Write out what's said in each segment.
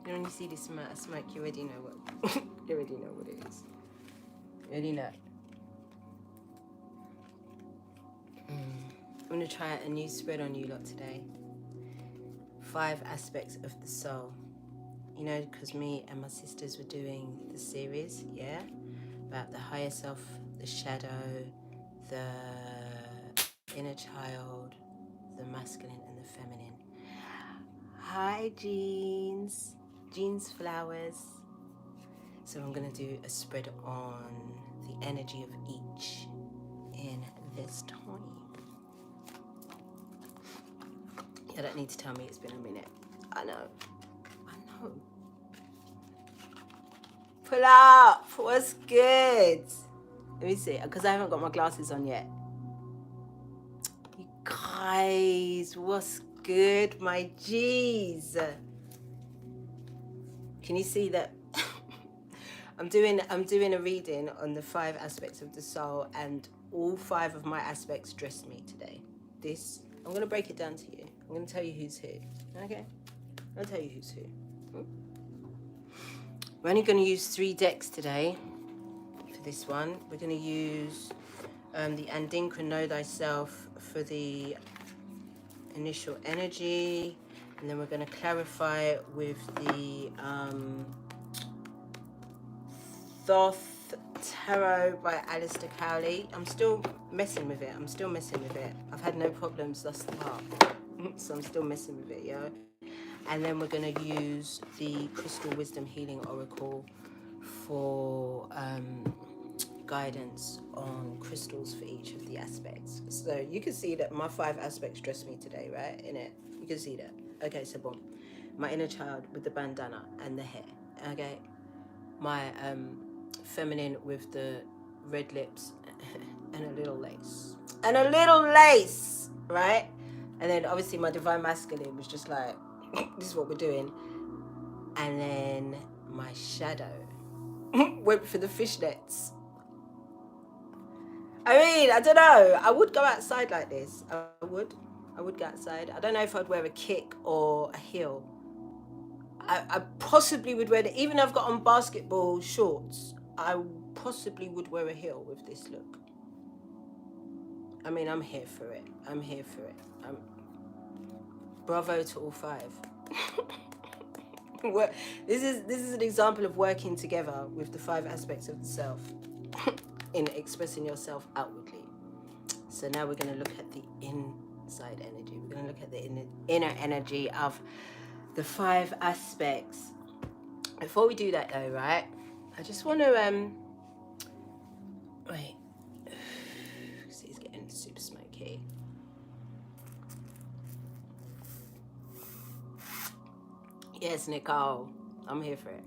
You know, when you see this smoke, you already know what you already know what it is. You already know. I'm gonna try a new spread on you lot today. 5 aspects of the soul. You know, because me and my sisters were doing the series, yeah, about the higher self, the shadow, the inner child, the masculine and the feminine. Hi, Jeans. Jeans Flowers. So I'm going to do a spread on the energy of each in this time. You don't need to tell me it's been a minute. I know. Pull up. What's good? Let me see, because I haven't got my glasses on yet. You guys, what's good, my G's? Can you see that? I'm doing a reading on the 5 aspects of the soul, and all 5 of my aspects dressed me today. I'm gonna break it down to you. I'm gonna tell you who's who. Okay? I'll tell you who's who. We're only gonna use 3 decks today for this one. We're gonna use the Andinkra Know Thyself for the initial energy, and then we're gonna clarify it with the Thoth Tarot by Alistair Cowley. I'm still messing with it. I've had no problems thus far. So I'm still messing with it, yeah? And then we're going to use the Crystal Wisdom Healing Oracle for guidance on crystals for each of the aspects. So you can see that my 5 aspects dress me today, right? In it. You can see that. Okay, so boom. My inner child with the bandana and the hair. Okay. My feminine with the red lips and a little lace. Right? And then obviously my divine masculine was just like, this is what we're doing. And then my shadow went for the fishnets. I mean, I don't know. I would go outside like this. I would go outside. I don't know if I'd wear a kick or a heel. I possibly would wear it, even though I've got on basketball shorts, I possibly would wear a heel with this look. I mean, I'm here for it. Bravo to all 5. This is an example of working together with the 5 aspects of the self in expressing yourself outwardly. So now we're going to look at the inside energy. We're going to look at the inner energy of the 5 aspects. Before we do that though, right, I just want to wait. See, it's getting super smoky. Yes, Nicole, I'm here for it.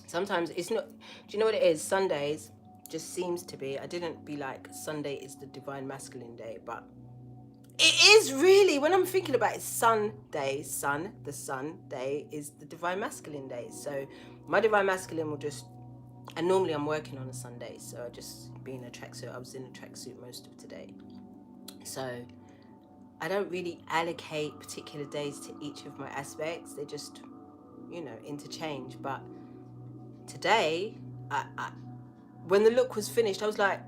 Sometimes it's not, do you know what it is? Sundays just seems to be, I didn't be like Sunday is the divine masculine day, but it is really, when I'm thinking about it, the sun day is the divine masculine day. So my divine masculine will just, and normally I'm working on a Sunday, so I just be in a tracksuit. I was in a tracksuit most of today. So I don't really allocate particular days to each of my aspects. They just, interchange. But today, when the look was finished, I was like,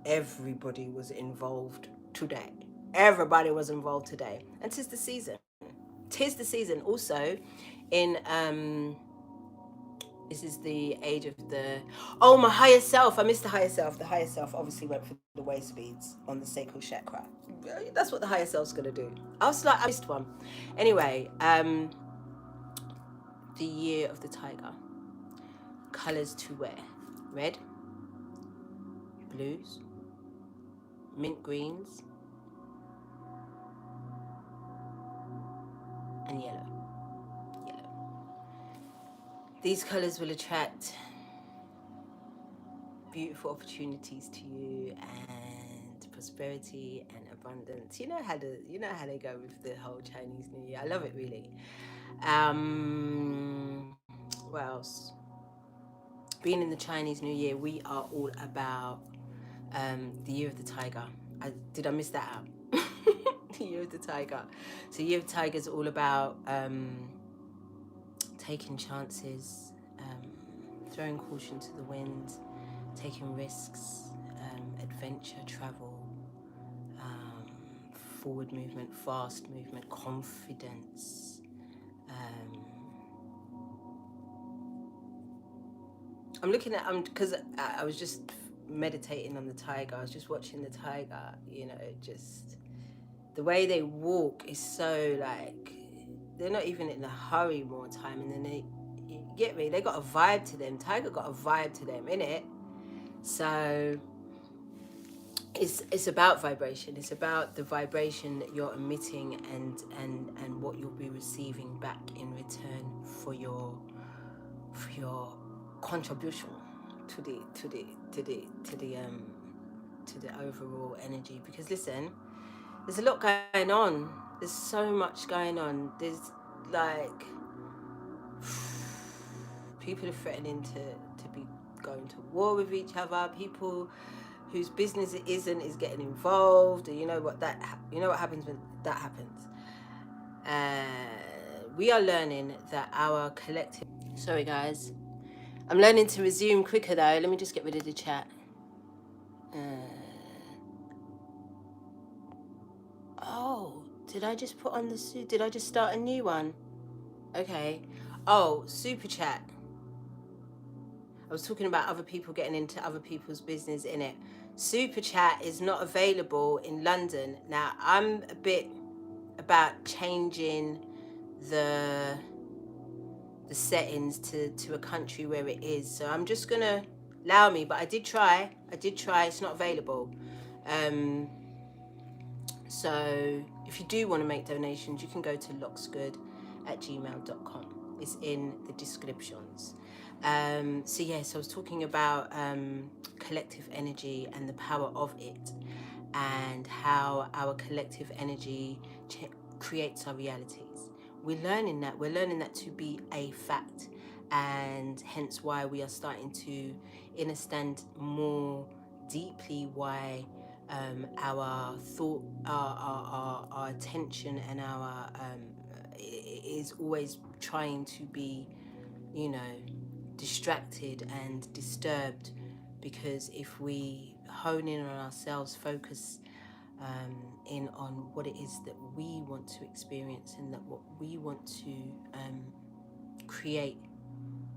everybody was involved today. Everybody was involved today. And 'tis the season. Also, in this is the age of my higher self. I missed the higher self. The higher self obviously went for the waist beads on the sacral chakra. That's what the higher self's gonna do. I was like, I missed one. Anyway, the year of the tiger. Colors to wear: red, blues, mint greens, and yellow. These colors will attract beautiful opportunities to you and prosperity and abundance. You know how they go with the whole Chinese New Year. I love it really. What else? Being in the Chinese New Year, we are all about the year of the tiger. Did I miss that out? The year of the tiger. So year of the tiger is all about taking chances, throwing caution to the wind, taking risks, adventure, travel, forward movement, fast movement, confidence. I'm looking at, because I was just meditating on the tiger. I was just watching the tiger, you know, just the way they walk is so like, they're not even in a hurry more time. And then you get me? They got a vibe to them. Tiger got a vibe to them, innit? So it's about vibration. It's about the vibration that you're emitting and what you'll be receiving back in return for your contribution to the overall energy. Because listen, there's a lot going on. There's so much going on. There's like people are threatening to be going to war with each other. People whose business it isn't is getting involved. And you know what happens when that happens. We are learning that our collective. Sorry guys, I'm learning to resume quicker though. Let me just get rid of the chat. Oh, did I just put on the suit? Did I just start a new one? Okay. Oh, super chat. I was talking about other people getting into other people's business in it. Super chat is not available in London. Now, I'm a bit about changing the settings to a country where it is. So I'm just going to allow me, but I did try. It's not available. So if you do want to make donations, you can go to locksgood@gmail.com. It's in the descriptions. So yes, I was talking about collective energy and the power of it, and how our collective energy creates our realities. We're learning that to be a fact, and hence why we are starting to understand more deeply why our thought, our attention, and our is always trying to be, you know, distracted and disturbed. Because if we hone in on ourselves, focus in on what it is that we want to experience and that what we want to create,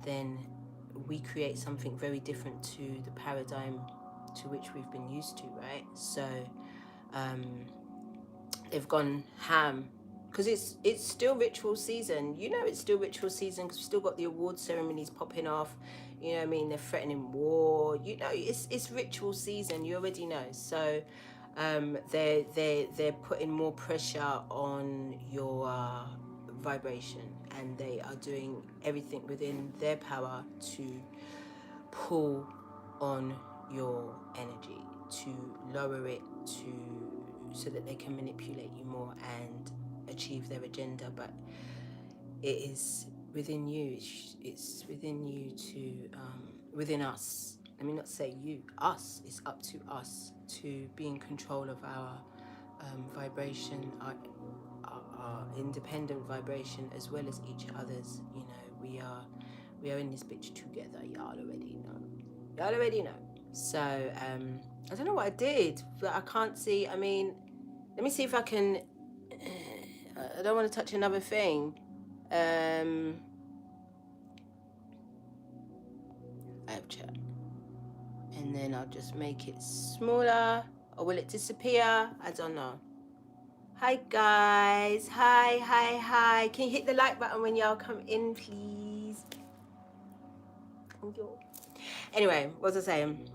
then we create something very different to the paradigm to which we've been used to, right? So they've gone ham, because it's still ritual season. You know, it's still ritual season because we've still got the award ceremonies popping off. You know what I mean? They're threatening war. You know, it's ritual season. You already know. So they're putting more pressure on your vibration, and they are doing everything within their power to pull on your energy, to lower it, so that they can manipulate you more and achieve their agenda. But it is within you. It's within you to within us. Let me not say you, us. It's up to us to be in control of our vibration, our independent vibration, as well as each other's. You know, we are in this bitch together. Y'all already know. So I don't know what I did, but I can't see. I mean, let me see if I can. I don't want to touch another thing. I have chat, and then I'll just make it smaller, or will it disappear? I don't know. Hi guys, hi. Can you hit the like button when y'all come in, please? Thank you. Anyway, what was I saying?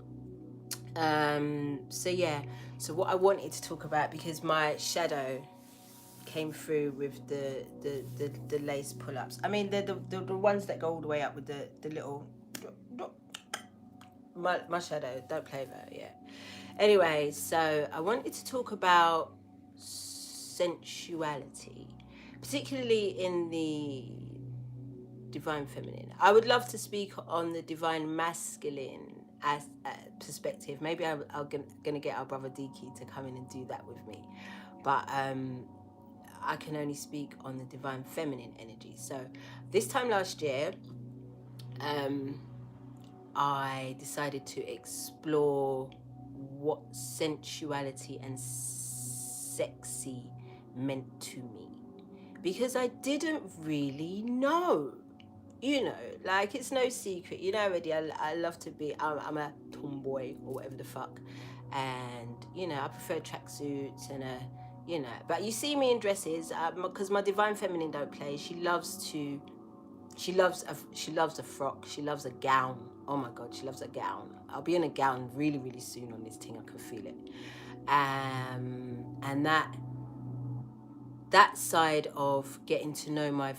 So yeah, so what I wanted to talk about, because my shadow came through with the lace pull-ups. I mean, the ones that go all the way up with the little my shadow. Don't play that. Yeah. Anyway, so I wanted to talk about sensuality, particularly in the divine feminine. I would love to speak on the divine masculine as perspective. Maybe I'm gonna get our brother Diki to come in and do that with me. But I can only speak on the divine feminine energy. So this time last year, I decided to explore what sensuality and sexy meant to me, because I didn't really know. You know, like, it's no secret. You know already, I love to be, I'm a tomboy or whatever the fuck. And, you know, I prefer tracksuits and, you know, but you see me in dresses because my divine feminine don't play. She loves a frock. She loves a gown. Oh my God, she loves a gown. I'll be in a gown really, really soon on this thing. I can feel it. And that side of getting to know my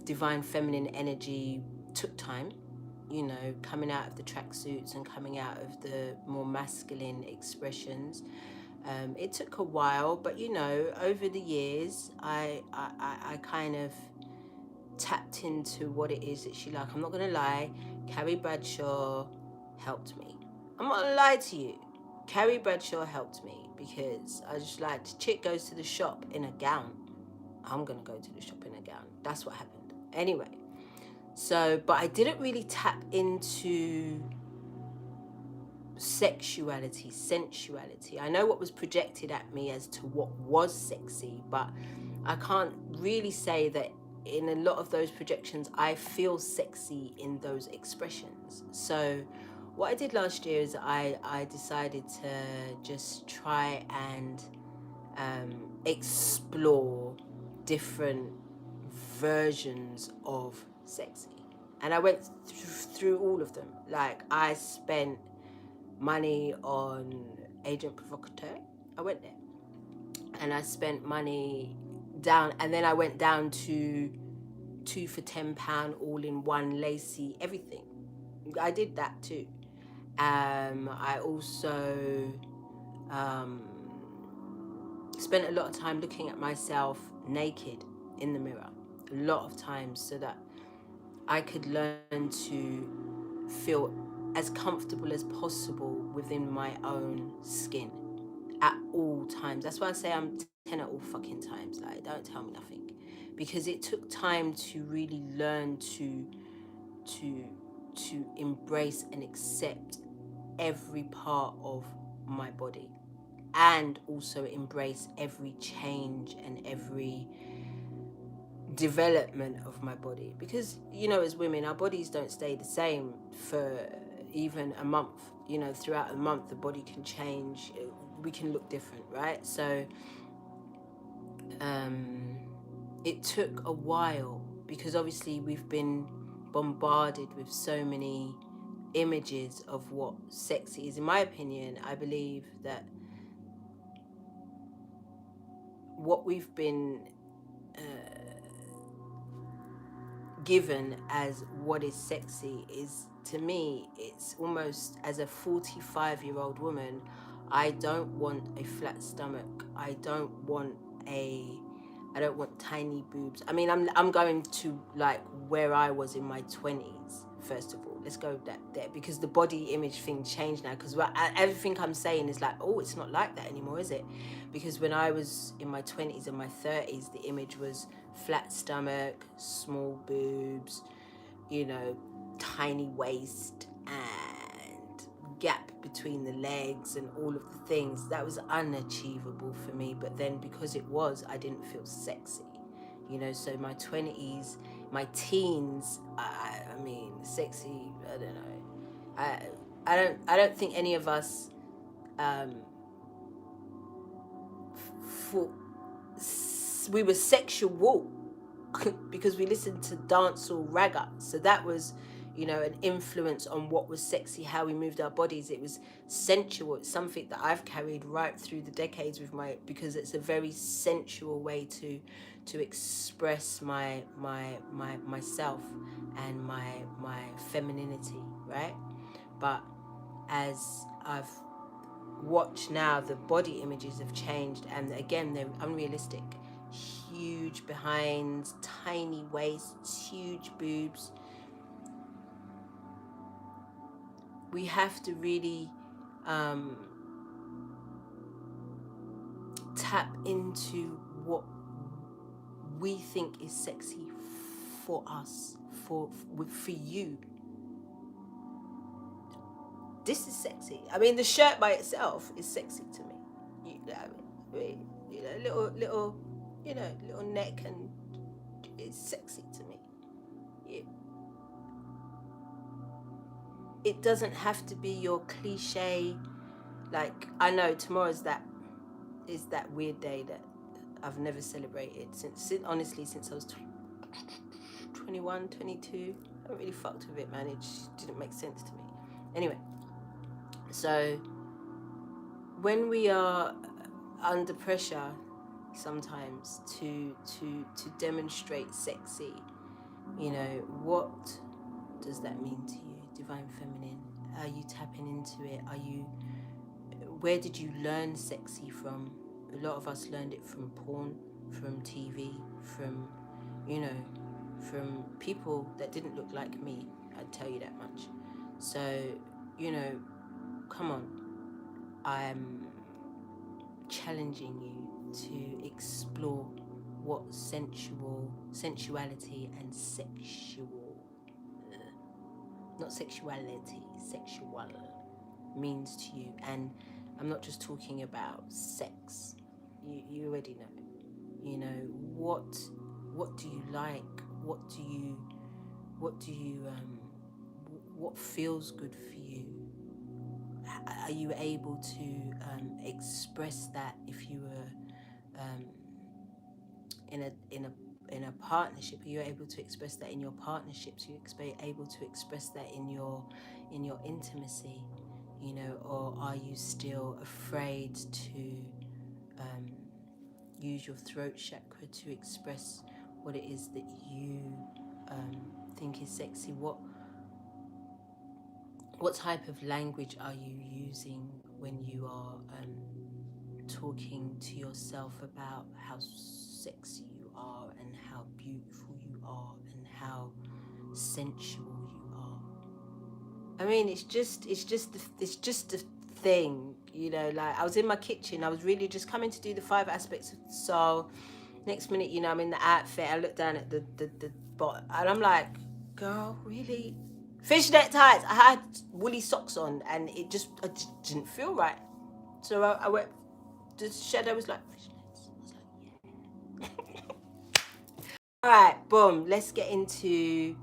divine feminine energy took time. You know, coming out of the tracksuits and coming out of the more masculine expressions. It took a while, but you know, over the years, I kind of tapped into what it is that she liked. I'm not gonna lie, Carrie Bradshaw helped me. I'm not gonna lie to you. Carrie Bradshaw helped me because I just like, the chick goes to the shop in a gown. I'm gonna go to the shop in a gown. That's what happened. Anyway, so, but I didn't really tap into sexuality, sensuality. I know what was projected at me as to what was sexy, but I can't really say that in a lot of those projections I feel sexy in those expressions. So what I did last year is I decided to just try and explore different versions of sexy. And I went through all of them. Like, I spent money on Agent Provocateur. I went there. And I spent money down, and then I went down to 2 for £10, all in one, lacy, everything. I did that too. I also spent a lot of time looking at myself naked in the mirror, a lot of times, so that I could learn to feel as comfortable as possible within my own skin at all times. That's why I say I'm 10 at all fucking times. Like, don't tell me nothing, because it took time to really learn to embrace and accept every part of my body, and also embrace every change and every development of my body. Because, you know, as women, our bodies don't stay the same for even a month. You know, throughout a month the body can change, we can look different, right? So it took a while, because obviously we've been bombarded with so many images of what sexy is. In my opinion, I believe that what we've been given as what is sexy is, to me, it's almost, as a 45-year-old woman, I don't want a flat stomach. I don't want tiny boobs. I mean, I'm going to, like, where I was in my 20s, first of all. Let's go there, because the body image thing changed now, because everything I'm saying is like, oh, it's not like that anymore, is it? Because when I was in my 20s and my 30s, the image was flat stomach, small boobs, you know, tiny waist, and gap between the legs and all of the things. That was unachievable for me. But then, because it was, I didn't feel sexy, you know. So my 20s, my teens, I mean, sexy, I don't know. I don't think any of us we were sexual because we listened to dancehall ragga. So that was, you know, an influence on what was sexy, how we moved our bodies. It was sensual. It's something that I've carried right through the decades with because it's a very sensual way to express myself and my femininity, right? But as I've watched now, the body images have changed, and again, they're unrealistic. Huge behinds, tiny waists, huge boobs. We have to really tap into what we think is sexy for us, for you. This is sexy. I mean, the shirt by itself is sexy to me. I mean, little neck, and it's sexy to me. It doesn't have to be your cliche. Like, I know tomorrow's that weird day that I've never celebrated since I was 21, 22. I haven't really fucked with it, man. It just didn't make sense to me. Anyway, so when we are under pressure sometimes to demonstrate sexy, what does that mean to you? Divine feminine, are you tapping into it? Where did you learn sexy from? A lot of us learned it from porn, from TV, from people that didn't look like me. I'd tell you that much. So, come on. I'm challenging you to explore what sensuality and sexual means to you. And I'm not just talking about sex. You already know. What do you like? What feels good for you? Are you able to express that if you were in a partnership? Are you able to express that in your partnerships? Are you able to express that in your intimacy? Or are you still afraid to use your throat chakra to express what it is that you think is sexy? What type of language are you using when you are talking to yourself about how sexy you are and how beautiful you are and how sensual you are? I mean, it's just a thing, like I was in my kitchen, I was really just coming to do the 5 aspects of the soul. Next minute, I'm in the outfit, I look down at the bottom and I'm like, girl, really? Fishnet tights. I had woolly socks on and I just didn't feel right. So I went, the shadow was like, fishnets. I was like, yeah. All right, boom. Let's get into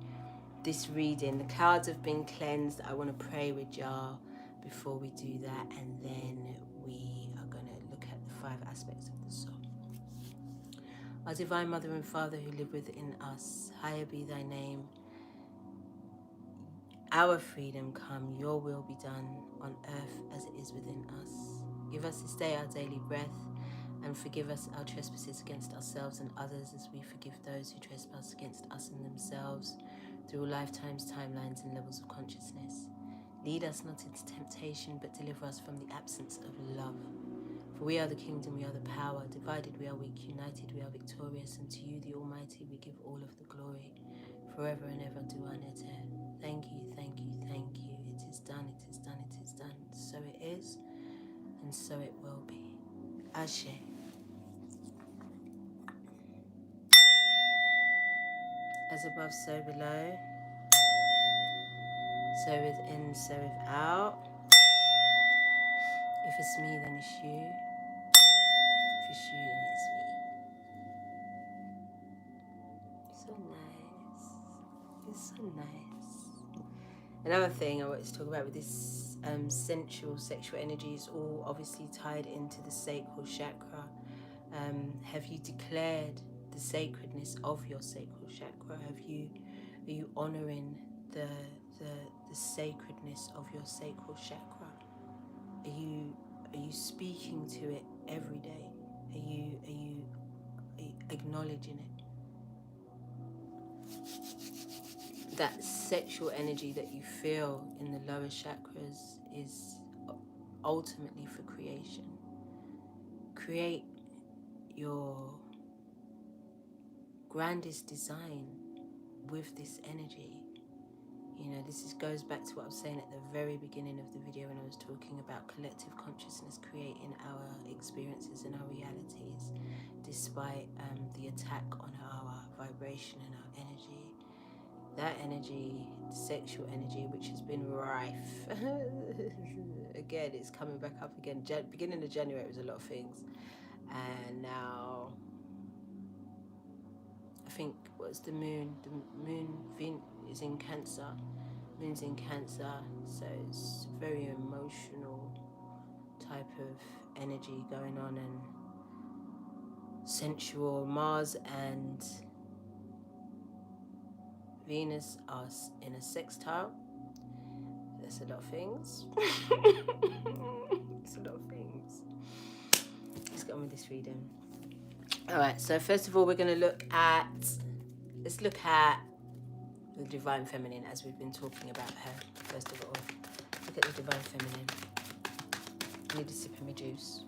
this reading. The cards have been cleansed. I want to pray with y'all before we do that. And then we are going to look at the 5 aspects of the soul. Our divine mother and father who live within us, higher be thy name. Our freedom come, your will be done on earth as it is within us. Give us this day our daily breath, and forgive us our trespasses against ourselves and others as we forgive those who trespass against us and themselves, through lifetimes, timelines, and levels of consciousness. Lead us not into temptation, but deliver us from the absence of love. For we are the kingdom, we are the power. Divided we are weak, united we are victorious. And to you, the Almighty, we give all of the glory. Forever and ever do our net. Thank you, thank you, thank you. It is done, it is done, it is done. So it is, and so it will be. Ashe. As above, so below. So within, so without. If it's me, then it's you. If it's you, then it's me. So nice. It's so nice. Another thing I wanted to talk about with this sensual, sexual energy is all obviously tied into the sacral chakra. Have you declared the sacredness of your sacral chakra? Are you honoring the sacredness of your sacral chakra? Are you speaking to it every day? Are you acknowledging it? That sexual energy that you feel in the lower chakras is ultimately for creation. Create your grandest design with this energy. You know, goes back to what I was saying at the very beginning of the video when I was talking about collective consciousness creating our experiences and our realities, despite the attack on our vibration and our energy. That energy, sexual energy, which has been rife. Again, it's coming back up again. Beginning of January, it was a lot of things. And now, I think, what's the moon? The moon is in Cancer. Moon's in Cancer, so it's very emotional type of energy going on, and sensual. Mars and Venus are in a sextile. That's a lot of things. It's a lot of things. Let's get on with this reading. Alright, so first of all, we're going to look at the Divine Feminine, as we've been talking about her. First of all, look at the Divine Feminine. I need a sip of my juice.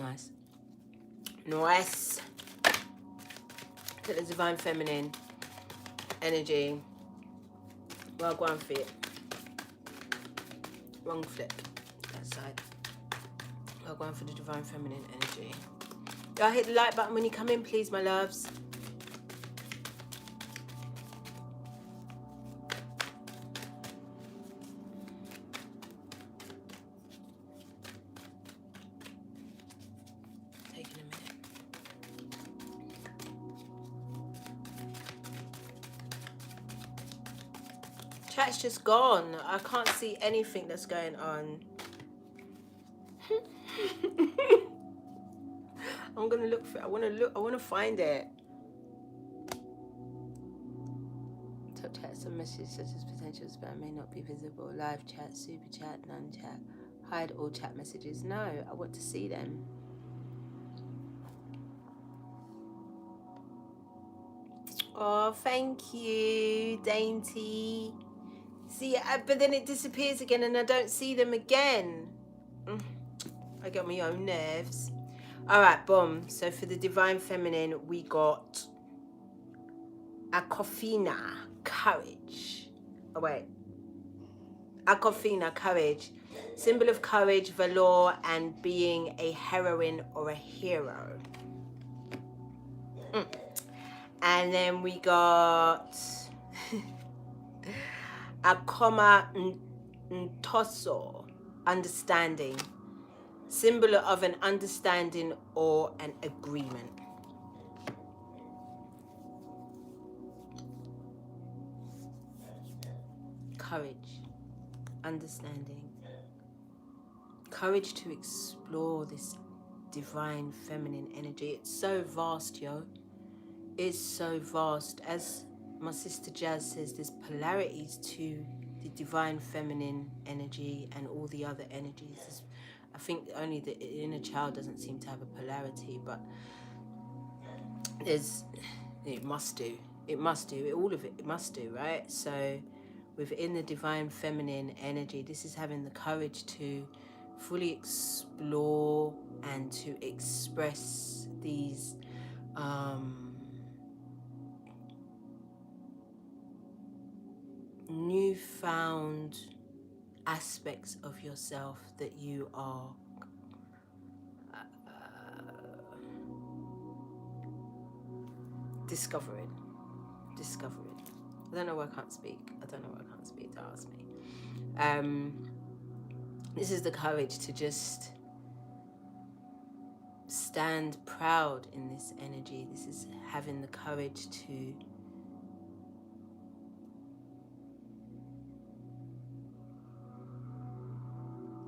Nice. Nice. Look at the Divine Feminine energy. Well, go on for it. Wrong flick. That side. Well, go on for the Divine Feminine energy. Y'all hit the like button when you come in, please, my loves. Taking a minute. Chat's just gone. I can't see anything that's going on. I'm gonna look for it. I wanna find it. Top chat, some messages such as potential spam may not be visible. Live chat, super chat, none chat. Hide all chat messages. No, I want to see them. Oh, thank you, Dainty. See, but then it disappears again and I don't see them again. I got my own nerves. Alright, boom. So for the Divine Feminine, we got Akofina, courage. Oh, wait. Akofina, courage. Symbol of courage, valor, and being a heroine or a hero. And then we got Akoma Ntoso, understanding. Symbol of an understanding or an agreement. Courage, understanding. Courage to explore this Divine Feminine energy. It's so vast, yo. It's so vast. As my sister Jazz says, there's polarities to the Divine Feminine energy and all the other energies. I think only the inner child doesn't seem to have a polarity, but it must do. All of it must do, right? So within the Divine Feminine energy, this is having the courage to fully explore and to express these newfound aspects of yourself that you are discovering. I don't know why I can't speak. Don't ask me. This is the courage to just stand proud in this energy. This is having the courage to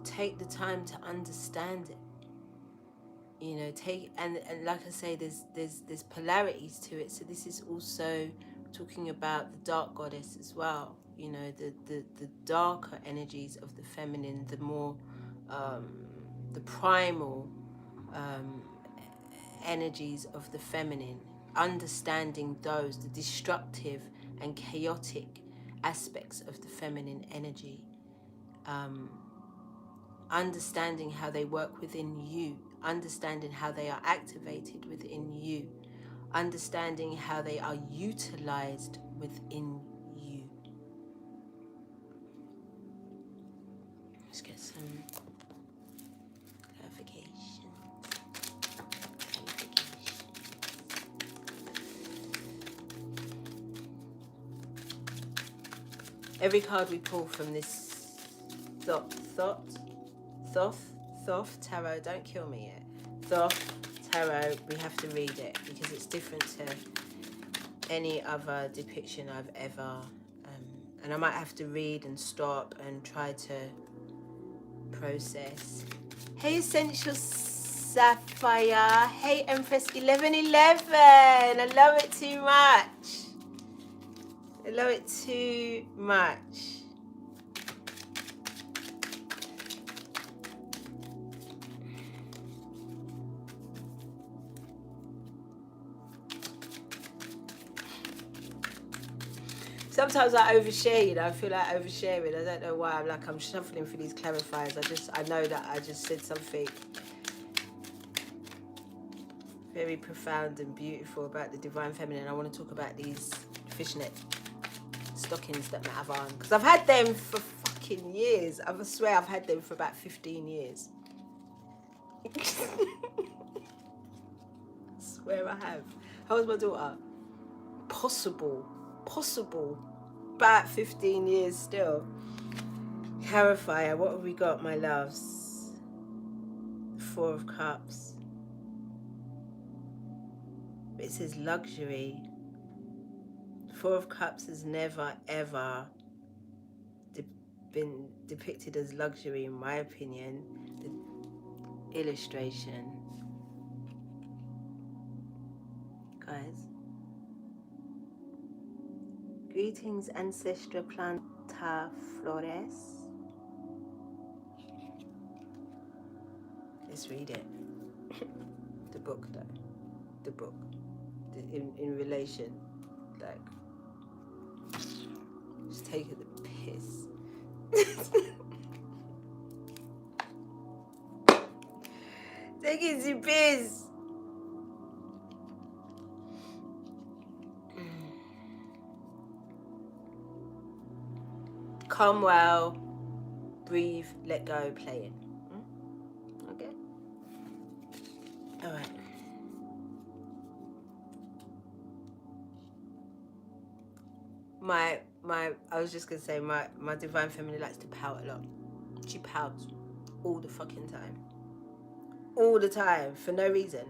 take the time to understand it. You know, and like I say, there's polarities to it. So this is also talking about the dark goddess as well. You know, the darker energies of the feminine, the more the primal energies of the feminine, understanding those, the destructive and chaotic aspects of the feminine energy, understanding how they work within you, understanding how they are activated within you, understanding how they are utilized within you. Let's get some clarification. Every card we pull from this Thoth tarot, don't kill me yet. Thoth tarot, we have to read it because it's different to any other depiction I've ever, and I might have to read and stop and try to process. Hey Essential Sapphire, hey Empress 1111, I love it too much. I love it too much. Sometimes I overshare, you know, I feel like oversharing. I don't know why. I'm shuffling through these clarifiers. I know that I just said something very profound and beautiful about the Divine Feminine. I want to talk about these fishnet stockings that I have on. Because I've had them for fucking years. I swear I've had them for about 15 years. I swear I have. How old's my daughter? Possible. About 15 years still. Clarifier, what have we got, my loves? 4 of Cups. It says luxury. 4 of Cups has never ever been depicted as luxury, in my opinion. The illustration, guys. Greetings, Ancestra Planta Flores. Let's read it. The book, though. The book. In relation, like, just taking the piss. Taking the piss. Calm well, breathe, let go, play it. Okay? Alright. I was just gonna say, my Divine Feminine likes to pout a lot. She pouts all the fucking time. All the time, for no reason.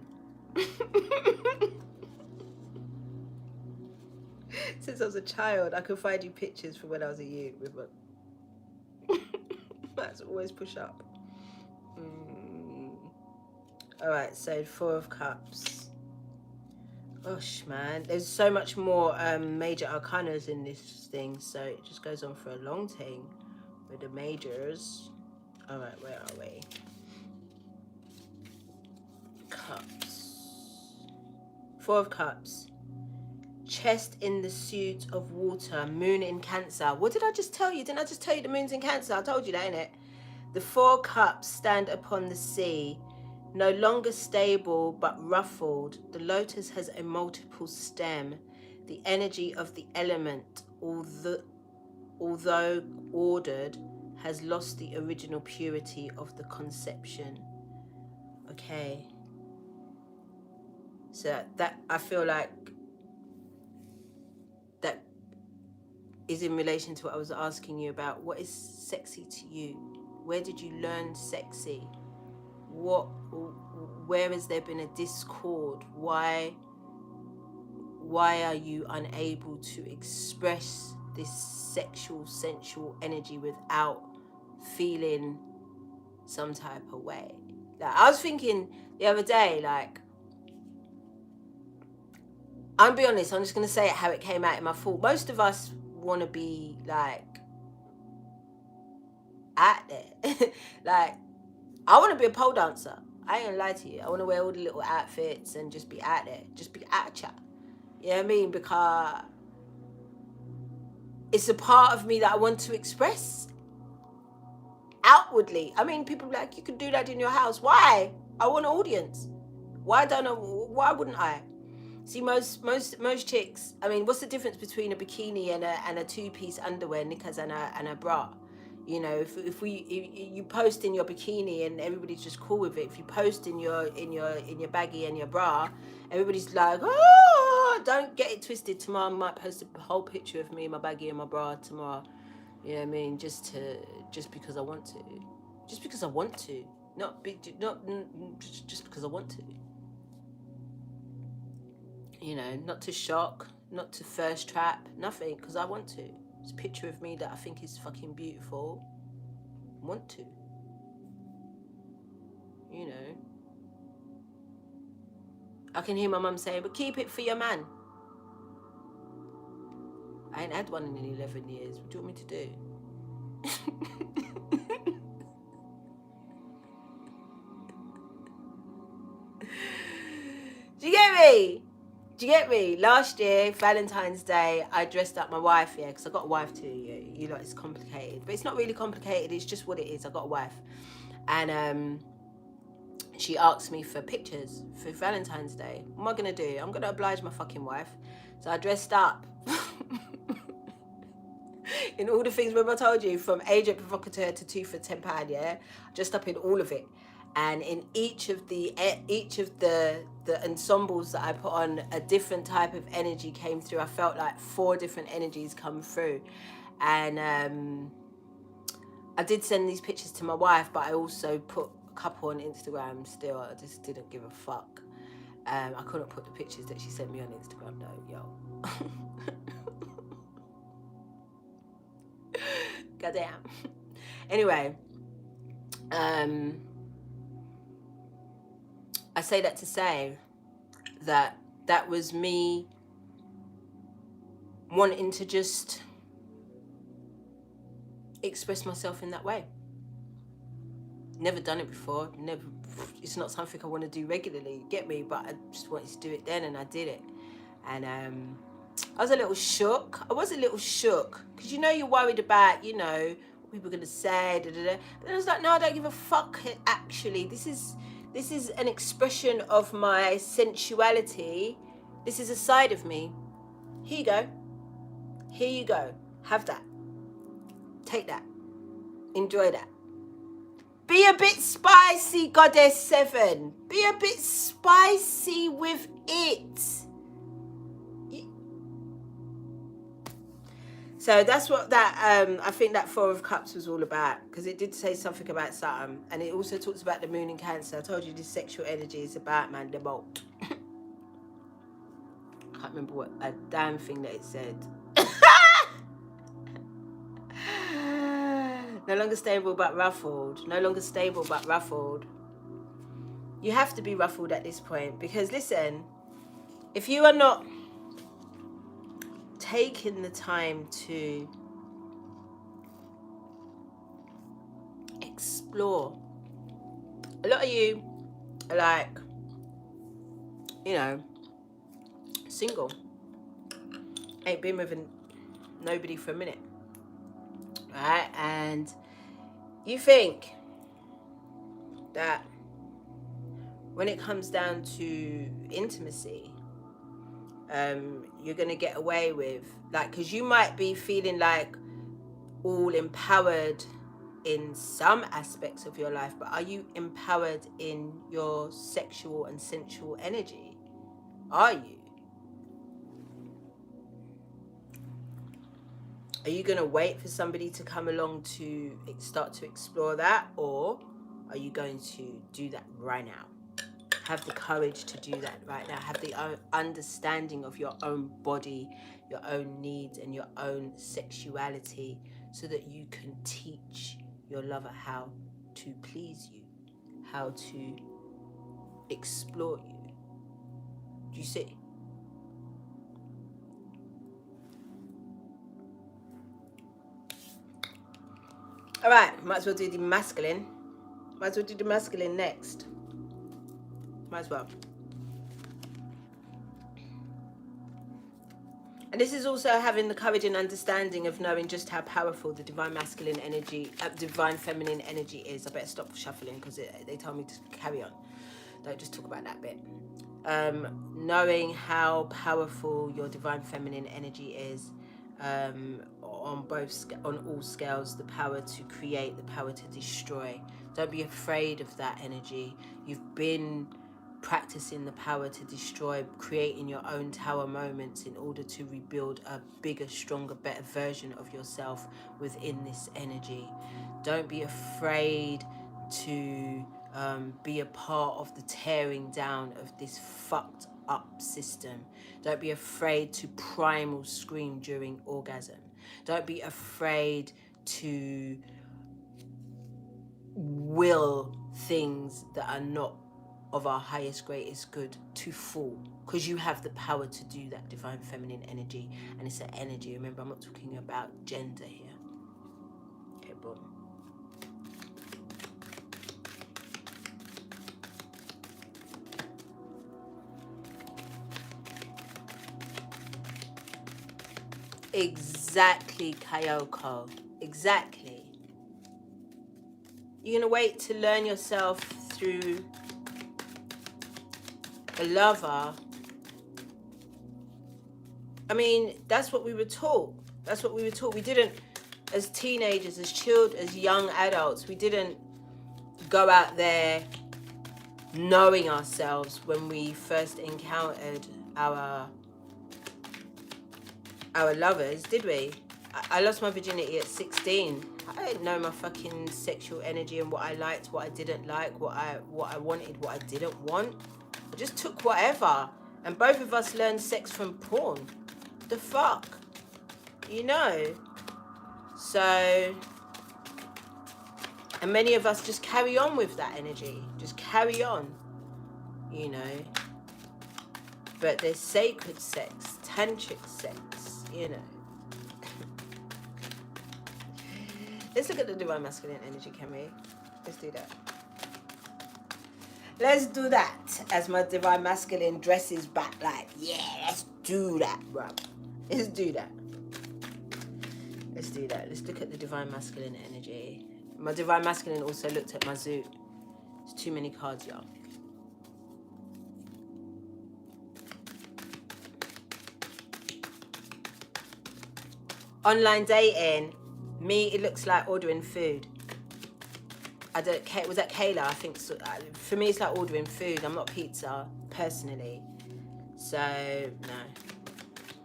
Since I was a child, I could find you pictures from when I was a youth with my... That's always push up. Alright, so 4 of Cups. Gosh, man. There's so much more major arcanas in this thing, so it just goes on for a long thing with the majors. Alright, where are we? Cups. 4 of Cups. Chest in the suit of water. Moon in Cancer. What did I just tell you? Didn't I just tell you the moon's in Cancer? I told you that, innit? The 4 Cups stand upon the sea. No longer stable but ruffled, the lotus has a multiple stem. The energy of the element, although ordered, has lost the original purity of the conception. Okay. So that, I feel like that is in relation to what I was asking you about. What is sexy to you? Where did you learn sexy? Where has there been a discord? Why are you unable to express this sexual, sensual energy without feeling some type of way? Like, I was thinking the other day, like, I'll be honest, I'm just going to say it how it came out in my thought. Most of us want to be, like, out there. Like, I want to be a pole dancer. I ain't gonna lie to you. I want to wear all the little outfits and just be out there. Just be out chat. You know what I mean? Because it's a part of me that I want to express. outwardly. I mean, people are like, you can do that in your house. Why? I want an audience. Why wouldn't I? See, most chicks, I mean, what's the difference between a bikini and a two-piece underwear, knickers and a bra? You know, if you post in your bikini and everybody's just cool with it. If you post in your baggy and your bra, everybody's like, oh, don't get it twisted. Tomorrow I might post a whole picture of me in my baggy and my bra tomorrow. You know what I mean? Just because I want to. Just because I want to. Just because I want to. You know, not to shock, not to thirst trap, nothing, because I want to. It's a picture of me that I think is fucking beautiful. Want to. You know. I can hear my mum saying, but keep it for your man. I ain't had one in 11 years. What do you want me to do? Do you get me? Do you get me? Last year, Valentine's Day, I dressed up my wife, yeah, because I got a wife too. You know, it's complicated. But it's not really complicated. It's just what it is. I got a wife. And she asked me for pictures for Valentine's Day. What am I going to do? I'm going to oblige my fucking wife. So I dressed up. In all the things, remember I told you, from agent provocateur to 2 for £10, yeah? Dressed up in all of it. And in each of the ensembles that I put on, a different type of energy came through. I felt like 4 different energies come through. And I did send these pictures to my wife, but I also put a couple on Instagram still. I just didn't give a fuck. I couldn't put the pictures that she sent me on Instagram though, yo. Goddamn. Anyway, I say that to say that was me wanting to just express myself in that way. Never done it before. Never. It's not something I want to do regularly. Get me? But I just wanted to do it then, and I did it. And I was a little shook. Because you know you're worried about, you know, what people are gonna say. Da, da, da. But I was like, no, I don't give a fuck. Actually, this is an expression of my sensuality. This is a side of me. Here you go. Here you go. Have that. Take that. Enjoy that. Be a bit spicy, Goddess 7. Be a bit spicy with it. So that's what I think that 4 of Cups was all about, because it did say something about something, and it also talks about the moon in Cancer. I told you this sexual energy is about, man, the bolt. Can't remember what a damn thing that it said. No longer stable but ruffled. No longer stable but ruffled. You have to be ruffled at this point, because listen, if you are not taking the time to explore, a lot of you are like, you know, single, ain't been with nobody for a minute, right? And you think that when it comes down to intimacy, you're gonna get away with, like, because you might be feeling like all empowered in some aspects of your life, but are you empowered in your sexual and sensual energy? Are you? Are you gonna wait for somebody to come along to start to explore that, or are you going to do that right now? Have the courage to do that right now. Have the understanding of your own body, your own needs, and your own sexuality, so that you can teach your lover how to please you, how to explore you. Do you see? All right, might as well do the masculine. Might as well do the masculine next. Might as well. And this is also having the courage and understanding of knowing just how powerful the divine masculine energy, divine feminine energy is. I better stop shuffling because they told me to carry on. Don't just talk about that bit. Knowing how powerful your divine feminine energy is, on all scales, the power to create, the power to destroy. Don't be afraid of that energy. You've been practicing the power to destroy, creating your own tower moments in order to rebuild a bigger, stronger, better version of yourself within this energy. Don't be afraid to be a part of the tearing down of this fucked up system. Don't be afraid to primal scream during orgasm. Don't be afraid to will things that are not of our highest, greatest good to fall, because you have the power to do that, divine feminine energy. And it's an energy. Remember, I'm not talking about gender here. Okay, boom. Exactly, Kayoko. Exactly. You're going to wait to learn yourself through a lover. I mean, that's what we were taught. That's what we were taught. We didn't, as teenagers, as children, as young adults, we didn't go out there knowing ourselves when we first encountered our lovers, did we? I lost my virginity at 16. I didn't know my fucking sexual energy and what I liked, what I didn't like, what I wanted, what I didn't want. I just took whatever. And both of us learned sex from porn. The fuck? You know? So, and many of us just carry on with that energy. Just carry on. You know? But there's sacred sex, tantric sex, you know. Let's look at the divine masculine energy, can we? Let's do that. Let's do that. As my divine masculine dresses back like, yeah, let's do that, bro. Let's do that. Let's do that. Let's look at the divine masculine energy. My divine masculine also looked at my zoot. It's too many cards, y'all. Online dating. Me, it looks like ordering food. I don't care. Was that Kayla? I think so. For me, it's like ordering food. I'm not pizza, personally. So, no.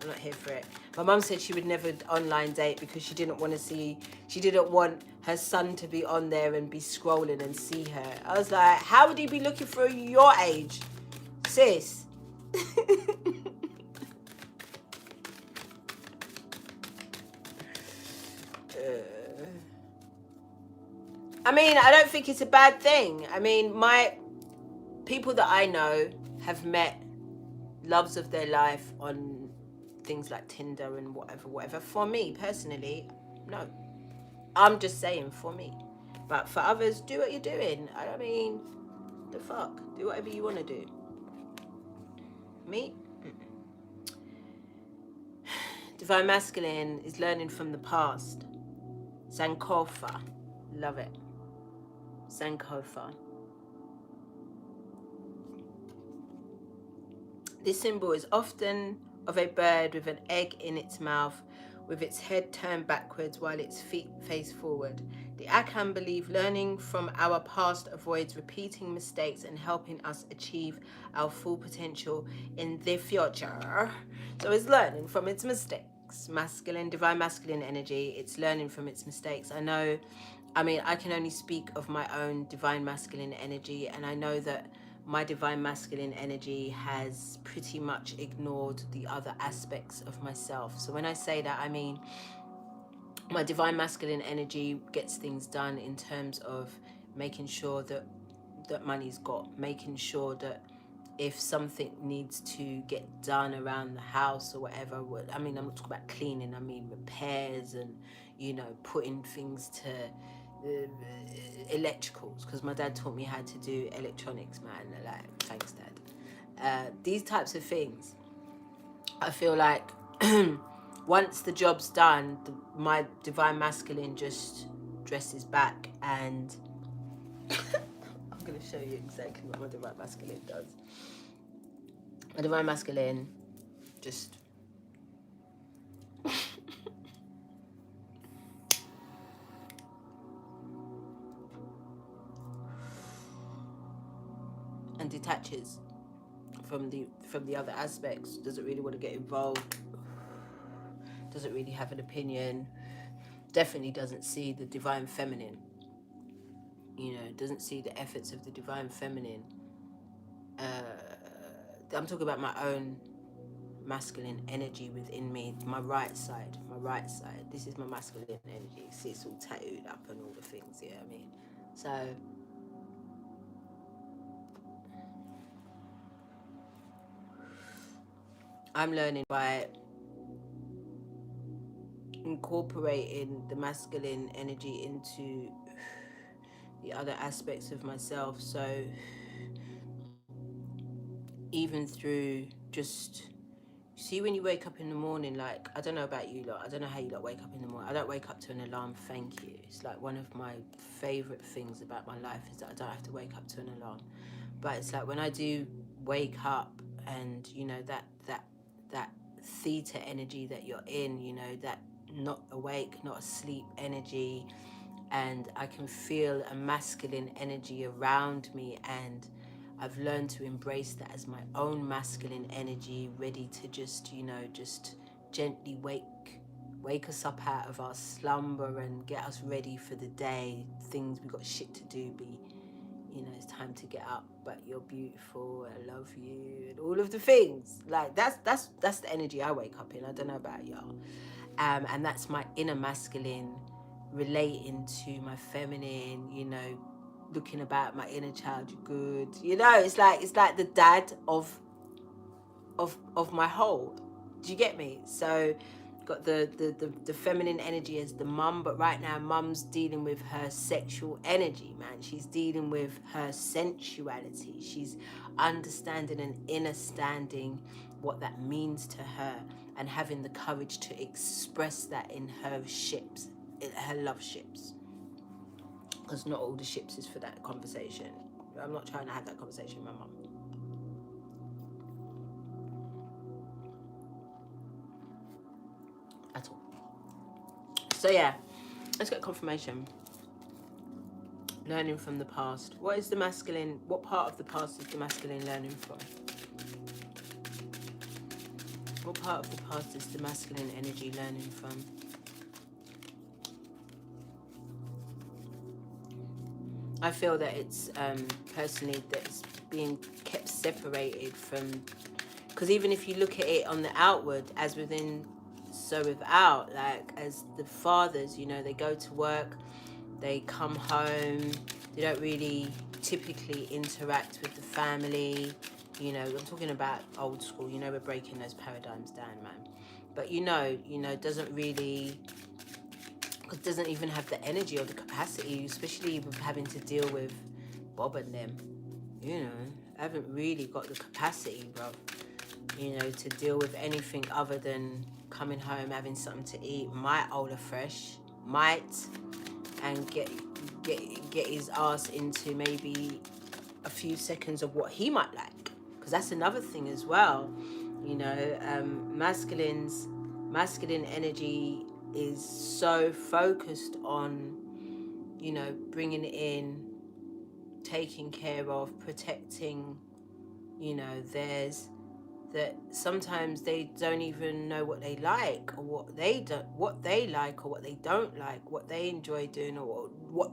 I'm not here for it. My mum said she would never online date because she didn't want her son to be on there and be scrolling and see her. I was like, how would he be looking for your age? Sis. I mean, I don't think it's a bad thing. I mean, my people that I know have met loves of their life on things like Tinder and whatever. For me, personally, no. I'm just saying for me. But for others, do what you're doing. I mean, the fuck? Do whatever you want to do. Me? Divine Masculine is learning from the past. Sankofa. Love it. Sankofa. This symbol is often of a bird with an egg in its mouth, with its head turned backwards while its feet face forward. The Akan believe learning from our past avoids repeating mistakes and helping us achieve our full potential in the future. So it's learning from its mistakes. Masculine, divine masculine energy, it's learning from its mistakes. I can only speak of my own divine masculine energy, and I know that my divine masculine energy has pretty much ignored the other aspects of myself. So when I say that, I mean my divine masculine energy gets things done in terms of making sure that money's got, making sure that if something needs to get done around the house or whatever, I'm not talking about cleaning, I mean repairs and, putting things to electricals, because my dad taught me how to do electronics, man. Like, thanks, Dad. These types of things, I feel like once the job's done, my divine masculine just dresses back, and I'm going to show you exactly what my divine masculine does. My divine masculine just and detaches from the other aspects. Doesn't really want to get involved, doesn't really have an opinion, definitely doesn't see the divine feminine, doesn't see the efforts of the divine feminine. I'm talking about my own masculine energy within me, my right side. This is my masculine energy. See, it's all tattooed up and all the things, yeah, I mean. So I'm learning by incorporating the masculine energy into the other aspects of myself. So even through just, see, when you wake up in the morning, like, I don't know about you lot, I don't know how you lot wake up in the morning. I don't wake up to an alarm, thank you. It's like one of my favorite things about my life is that I don't have to wake up to an alarm. But it's like when I do wake up, and that theta energy that you're in, that not awake, not asleep energy, and I can feel a masculine energy around me, and I've learned to embrace that as my own masculine energy, ready to just gently wake us up out of our slumber and get us ready for the day. Things, we got shit to do, it's time to get up, but you're beautiful, I love you, and all of the things. Like, that's the energy I wake up in. I don't know about y'all. And that's my inner masculine relating to my feminine, looking about my inner child good. It's like the dad of my whole. Do you get me? So got the feminine energy as the mum, but right now mum's dealing with her sexual energy, man. She's dealing with her sensuality. She's understanding and understanding what that means to her, and having the courage to express that in her ships, in her love ships. Because not all the ships is for that conversation. I'm not trying to have that conversation with my mum. At all. So yeah, let's get confirmation. Learning from the past. What is the masculine? What part of the past is the masculine learning from? What part of the past is the masculine energy learning from? I feel that it's personally that it's being kept separated from, because even if you look at it on the outward, as within so without, like as the fathers, they go to work, they come home, they don't really typically interact with the family. I'm talking about old school, we're breaking those paradigms down, man. But doesn't really, doesn't even have the energy or the capacity, especially with having to deal with Bob and them. I haven't really got the capacity, bro, to deal with anything other than coming home, having something to eat, might Ola fresh, and get his ass into maybe a few seconds of what he might like, because that's another thing as well. Masculine energy is so focused on bringing in, taking care of, protecting theirs, that sometimes they don't even know what they like, or what they like or what they don't like, what they enjoy doing, or what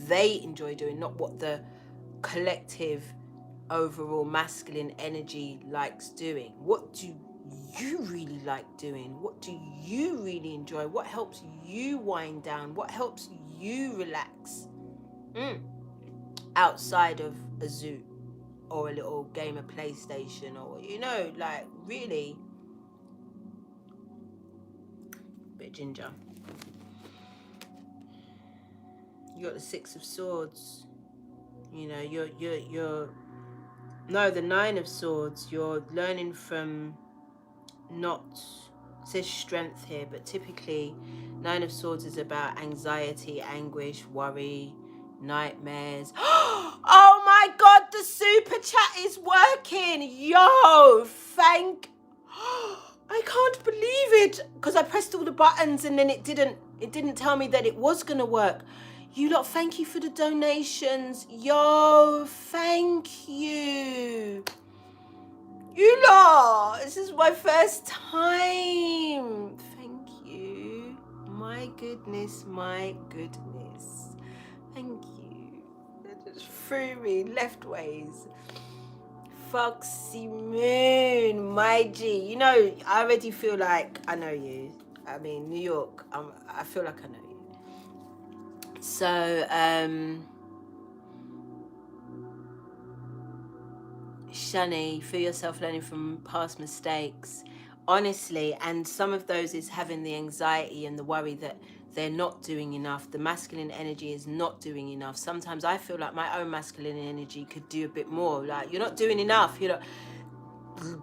they enjoy doing, not what the collective overall masculine energy likes doing. What do you really like doing? What do you really enjoy? What helps you wind down? What helps you relax? Outside of a zoo or a little game of PlayStation, or like really bit of ginger. You got the Six of Swords. You're no, the Nine of Swords. You're learning from not It says strength here, but typically Nine of Swords is about anxiety, anguish, worry, nightmares. Oh my God, the super chat is working. Yo, thank... I can't believe it. Because I pressed all the buttons and then it didn't tell me that it was going to work. You lot, thank you for the donations. Yo, thank you. You lot, this is my first time. Thank you. My goodness, my goodness. Thank you. That just threw me left ways. Foxy Moon, my G. You know, I already feel like I know you. I mean, New York, I feel like I know you. So, Shani, feel yourself learning from past mistakes. Honestly, and some of those is having the anxiety and the worry that they're not doing enough. The masculine energy is not doing enough. Sometimes I feel like my own masculine energy could do a bit more. Like, you're not doing enough. You know,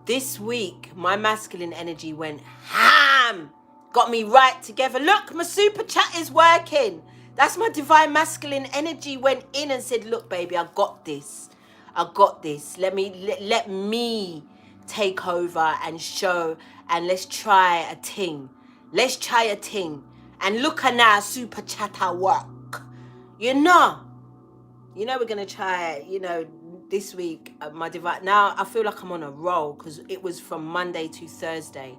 this week, my masculine energy went ham. Got me right together. Look, my super chat is working. That's my divine masculine energy went in and said, look, baby, I got this. I got this. Let me take over and show, and let's try a ting. Let's try a ting. And look at now, super chatter work. You know we're gonna try, this week, my divine. Now I feel like I'm on a roll because it was from Monday to Thursday.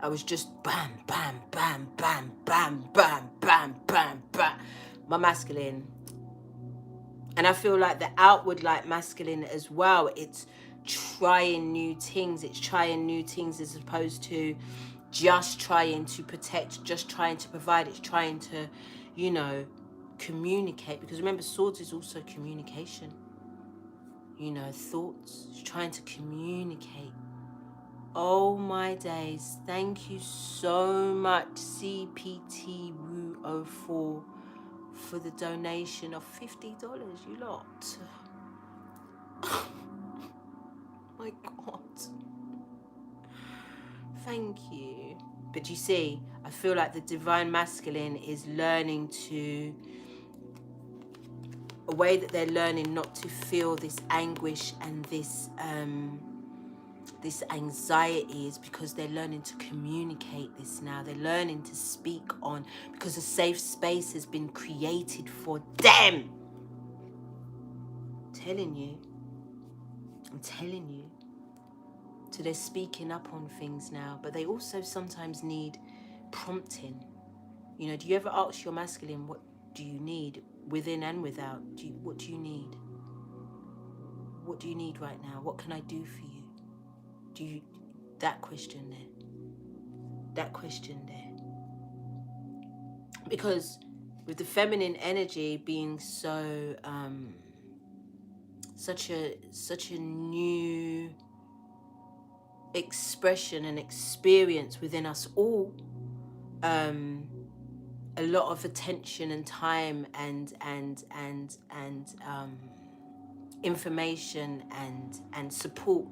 I was just bam, bam, bam, bam, bam, bam, bam, bam, bam. My masculine. And I feel like the outward, like masculine as well, it's trying new things. It's trying new things as opposed to just trying to protect, just trying to provide. It's trying to, communicate. Because remember, swords is also communication. Thoughts. It's trying to communicate. Oh my days. Thank you so much, CPT Woo 04, for the donation of $50, you lot. My God. Thank you. But you see, I feel like the divine masculine is learning to, a way that they're learning not to feel this anguish and this anxiety is because they're learning to communicate this now. They're learning to speak on, because a safe space has been created for them. I'm telling you. So they're speaking up on things now, but they also sometimes need prompting. Do you ever ask your masculine, what do you need, within and without? What do you need? What do you need right now? What can I do for you? That question there. Because with the feminine energy being so, such a new expression and experience within us all, a lot of attention and time and information and support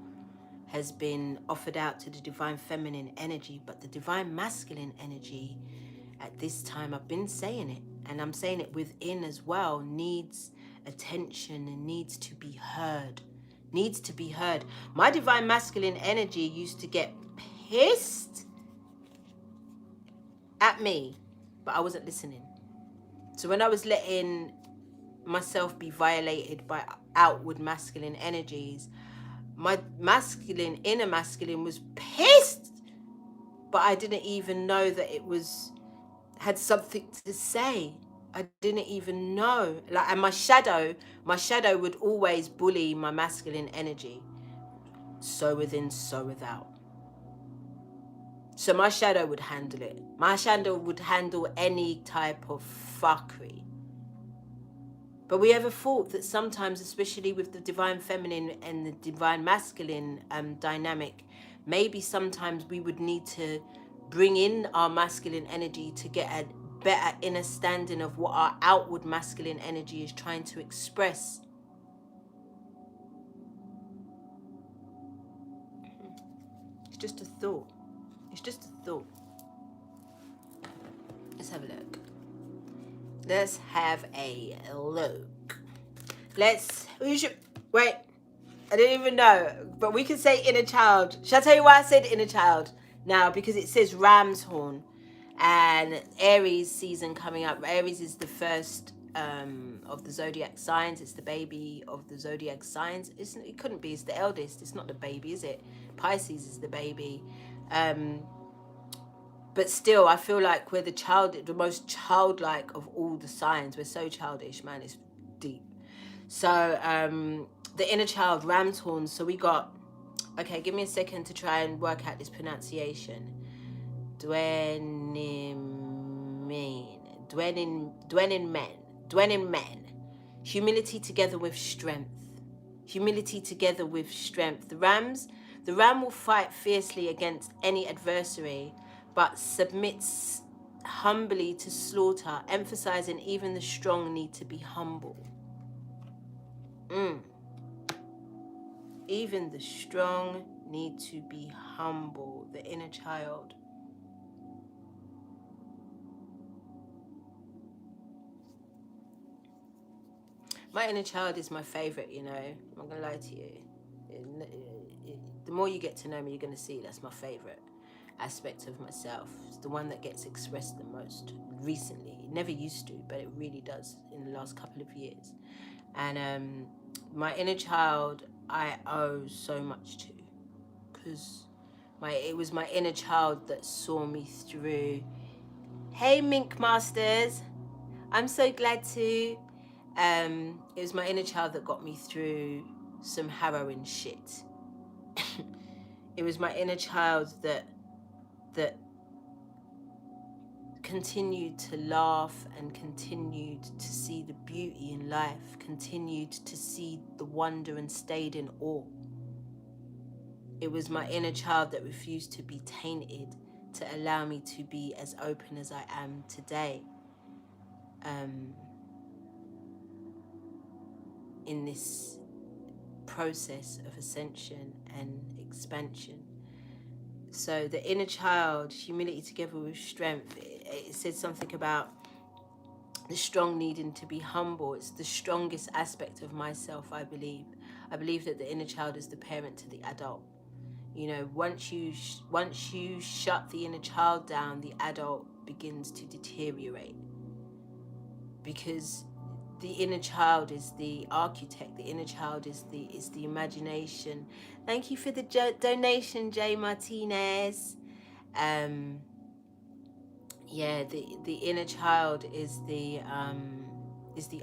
has been offered out to the divine feminine energy. But the divine masculine energy at this time, I've been saying it, and I'm saying it within as well, needs attention and needs to be heard. My divine masculine energy used to get pissed at me, but I wasn't listening. So when I was letting myself be violated by outward masculine energies, my inner masculine was pissed, but I didn't even know that it had something to say. I didn't even know. And my shadow would always bully my masculine energy. So within, so without. So my shadow would handle it. My shadow would handle any type of fuckery. But we ever thought that sometimes, especially with the divine feminine and the divine masculine dynamic, maybe sometimes we would need to bring in our masculine energy to get a better understanding of what our outward masculine energy is trying to express. It's just a thought. have a look. Let's have a look. Wait. I didn't even know, but we can say inner child. Shall I tell you why I said inner child now? Because it says ram's horn, and Aries season coming up. Aries is the first of the zodiac signs. It's the baby of the zodiac signs. It couldn't be. It's the eldest. It's not the baby, is it? Pisces is the baby. But still, I feel like we're the most childlike of all the signs. We're so childish, man. It's deep. So, the inner child, ram's horns. So we got, okay, give me a second to try and work out this pronunciation. Dwenin men. Humility together with strength. Humility together with strength. The ram will fight fiercely against any adversary, but submits humbly to slaughter, emphasizing even the strong need to be humble. Even the strong need to be humble. The inner child. My inner child is my favorite, you know. I'm not going to lie to you. The more you get to know me, you're going to see that's my favorite aspect of myself. It's the one that gets expressed the most recently. It never used to, but it really does in the last couple of years. And my inner child, I owe so much to, because it was my inner child that saw me through. Hey, Mink Masters, I'm so glad to. It was my inner child that got me through some harrowing shit. It was my inner child that continued to laugh and continued to see the beauty in life, continued to see the wonder and stayed in awe. It was my inner child that refused to be tainted, to allow me to be as open as I am today. In this process of ascension and expansion. So the inner child, humility together with strength, it said something about the strong needing to be humble. It's the strongest aspect of myself, I believe. I believe that the inner child is the parent to the adult. You know, once you shut the inner child down, the adult begins to deteriorate, because the inner child is the architect. The inner child is the imagination. Thank you for the donation, Jay Martinez. Yeah, the inner child is the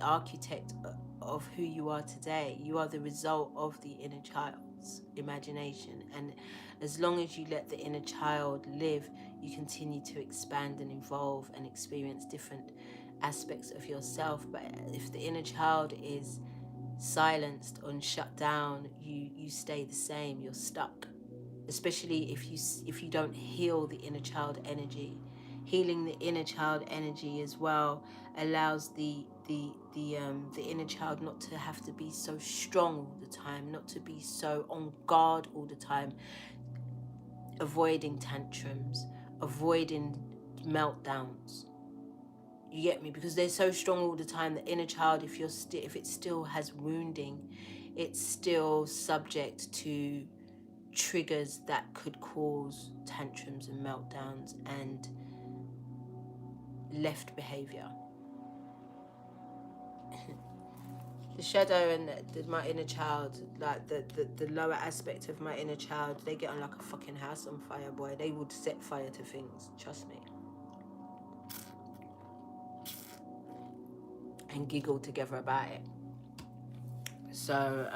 architect of who you are today. You are the result of the inner child's imagination, and as long as you let the inner child live, you continue to expand and evolve and experience different aspects of yourself. But if the inner child is silenced and shut down, you stay the same. You're stuck, especially if you don't heal the inner child energy. Healing the inner child energy as well allows the inner child not to have to be so strong all the time, not to be so on guard all the time, avoiding tantrums, avoiding meltdowns. You get me? Because they're so strong all the time. The inner child, if it still has wounding, it's still subject to triggers that could cause tantrums and meltdowns and left behavior. The shadow and my inner child, like the lower aspect of my inner child, they get on like a fucking house on fire, boy. They would set fire to things, trust me. And giggle together about it. So,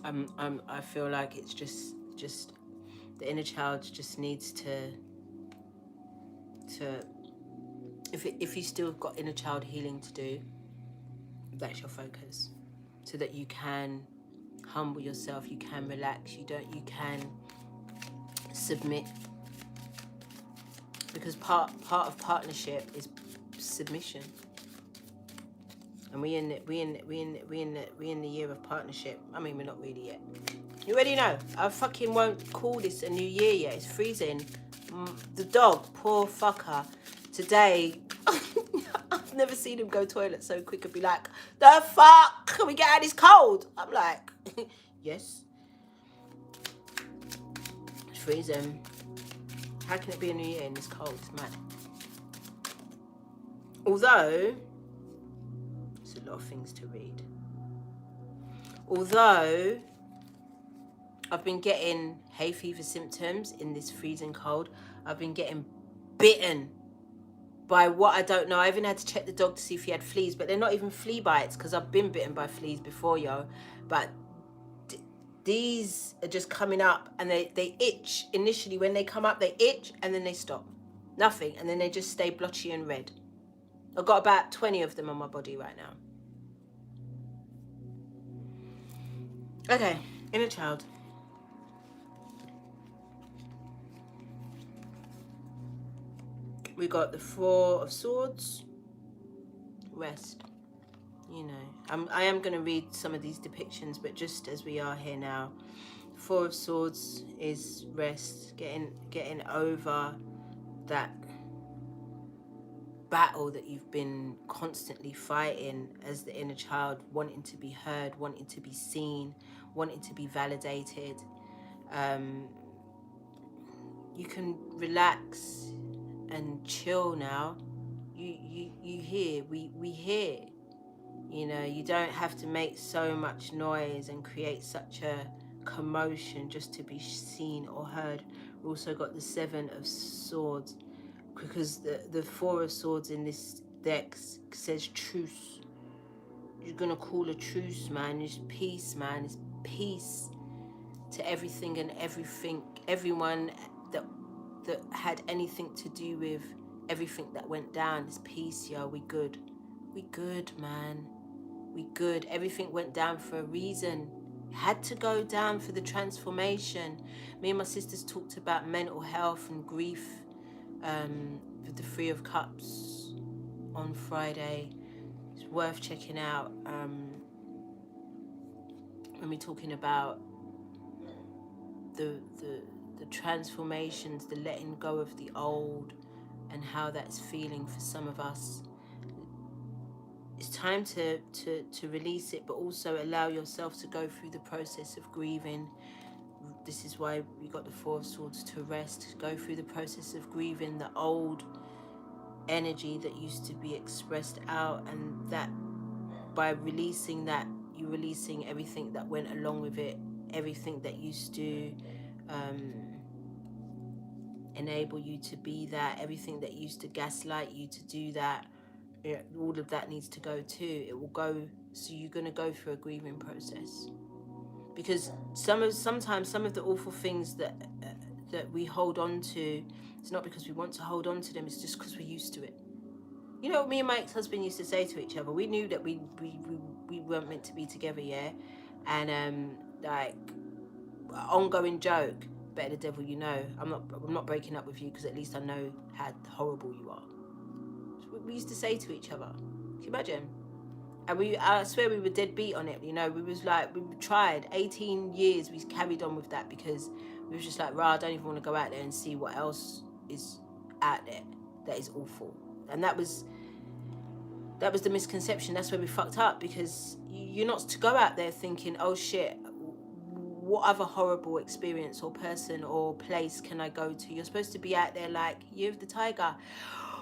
I feel like it's just the inner child just needs to if you still got inner child healing to do, that's your focus, so that you can humble yourself, you can relax, you can submit, because part of partnership is submission. And we in the year of partnership. I mean, we're not really yet. You already know. I fucking won't call this a new year yet. It's freezing. The dog, poor fucker. Today, I've never seen him go toilet so quick and be like, the fuck? Can we get out? It's cold. I'm like, yes. It's freezing. How can it be a new year and it's cold? It's mad. Although, there's a lot of things to read. Although, I've been getting hay fever symptoms in this freezing cold. I've been getting bitten by what I don't know. I even had to check the dog to see if he had fleas, but they're not even flea bites because I've been bitten by fleas before, yo. But these are just coming up and they itch. Initially, when they come up, they itch and then they stop. Nothing. And then they just stay blotchy and red. I've got about 20 of them on my body right now. Okay, inner child. We got the Four of Swords, rest. You know, I am going to read some of these depictions, but just as we are here now, Four of Swords is rest, getting over that battle that you've been constantly fighting as the inner child, wanting to be heard, wanting to be seen, wanting to be validated. You can relax and chill now. You hear, we hear. You know, you don't have to make so much noise and create such a commotion just to be seen or heard. We also got the Seven of Swords, because the Four of Swords in this deck says truce. You're gonna call a truce, man. It's peace, man. It's peace to everything and everyone that had anything to do with everything that went down. It's peace, yo. We good, man. We good. Everything went down for a reason. Had to go down for the transformation. Me and my sisters talked about mental health and grief with the Three of Cups on Friday. It's worth checking out when we're talking about the transformations, the letting go of the old, and how that's feeling for some of us. It's time to release it, but also allow yourself to go through the process of grieving. This is why we got the Four of Swords, to rest. Go through the process of grieving the old energy that used to be expressed out, and that by releasing that, you're releasing everything that went along with it, everything that used to enable you to be that, everything that used to gaslight you to do that. All of that needs to go too. It will go. So you're going to go through a grieving process, because sometimes some of the awful things that we hold on to, it's not because we want to hold on to them, it's just because we're used to it. You know what me and my ex-husband used to say to each other? We knew that we weren't meant to be together, yeah? And like, ongoing joke, better the devil you know. I'm not breaking up with you because at least I know how horrible you are. We used to say to each other. Can you imagine? And I swear we were dead beat on it. You know, we tried 18 years. We carried on with that because we was just like, I don't even want to go out there and see what else is out there that is awful. And that was the misconception. That's where we fucked up, because you're not to go out there thinking, oh shit, what other horrible experience or person or place can I go to? You're supposed to be out there like Year of the Tiger.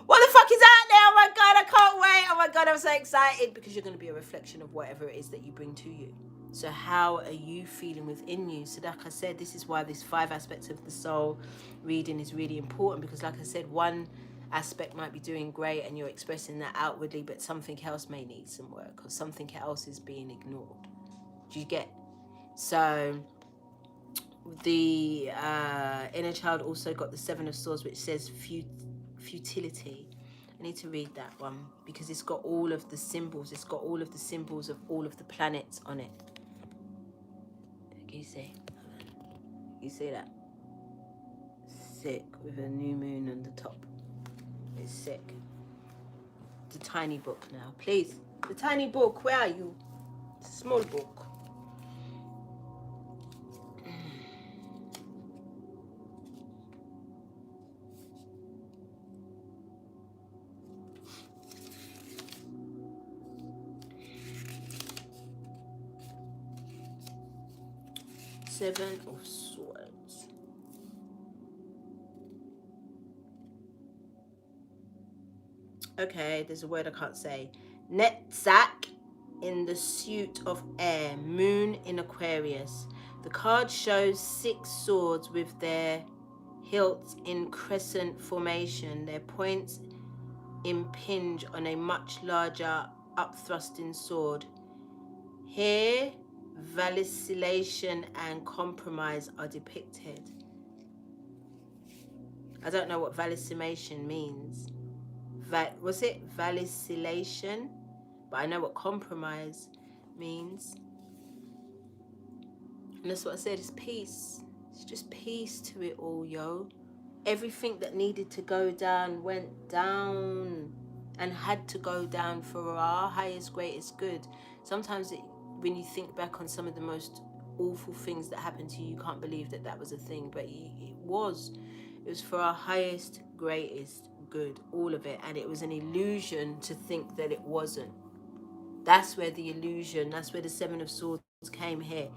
What the fuck is out there? Oh my God, I can't wait. Oh my God, I'm so excited, because you're going to be a reflection of whatever it is that you bring to you. So how are you feeling within you? So like I said, this is why this 5 aspects of the soul reading is really important, because like I said, one aspect might be doing great and you're expressing that outwardly, but something else may need some work, or something else is being ignored. Do you get? So the inner child also got the 7 of Swords, which says futility. I need to read that one because it's got all of the symbols. It's got all of the symbols of all of the planets on it. Can you see? You see that? Sick, with a new moon on the top. It's sick. The tiny book now, please. The tiny book, where are you? Small book. Seven of Swords. Okay, there's a word I can't say. Netzach in the suit of air. Moon in Aquarius. The card shows 6 swords with their hilts in crescent formation. Their points impinge on a much larger upthrusting sword. Here, vacillation and compromise are depicted. I don't know what vacillation means. Was it vacillation? But I know what compromise means. And that's what I said, it's peace. It's just peace to it all, yo. Everything that needed to go down went down and had to go down for our highest, greatest good. Sometimes when you think back on some of the most awful things that happened to you, you can't believe that that was a thing, but it was. It was for our highest, greatest good, all of it. And it was an illusion to think that it wasn't. That's where the illusion, that's where the Seven of Swords came here.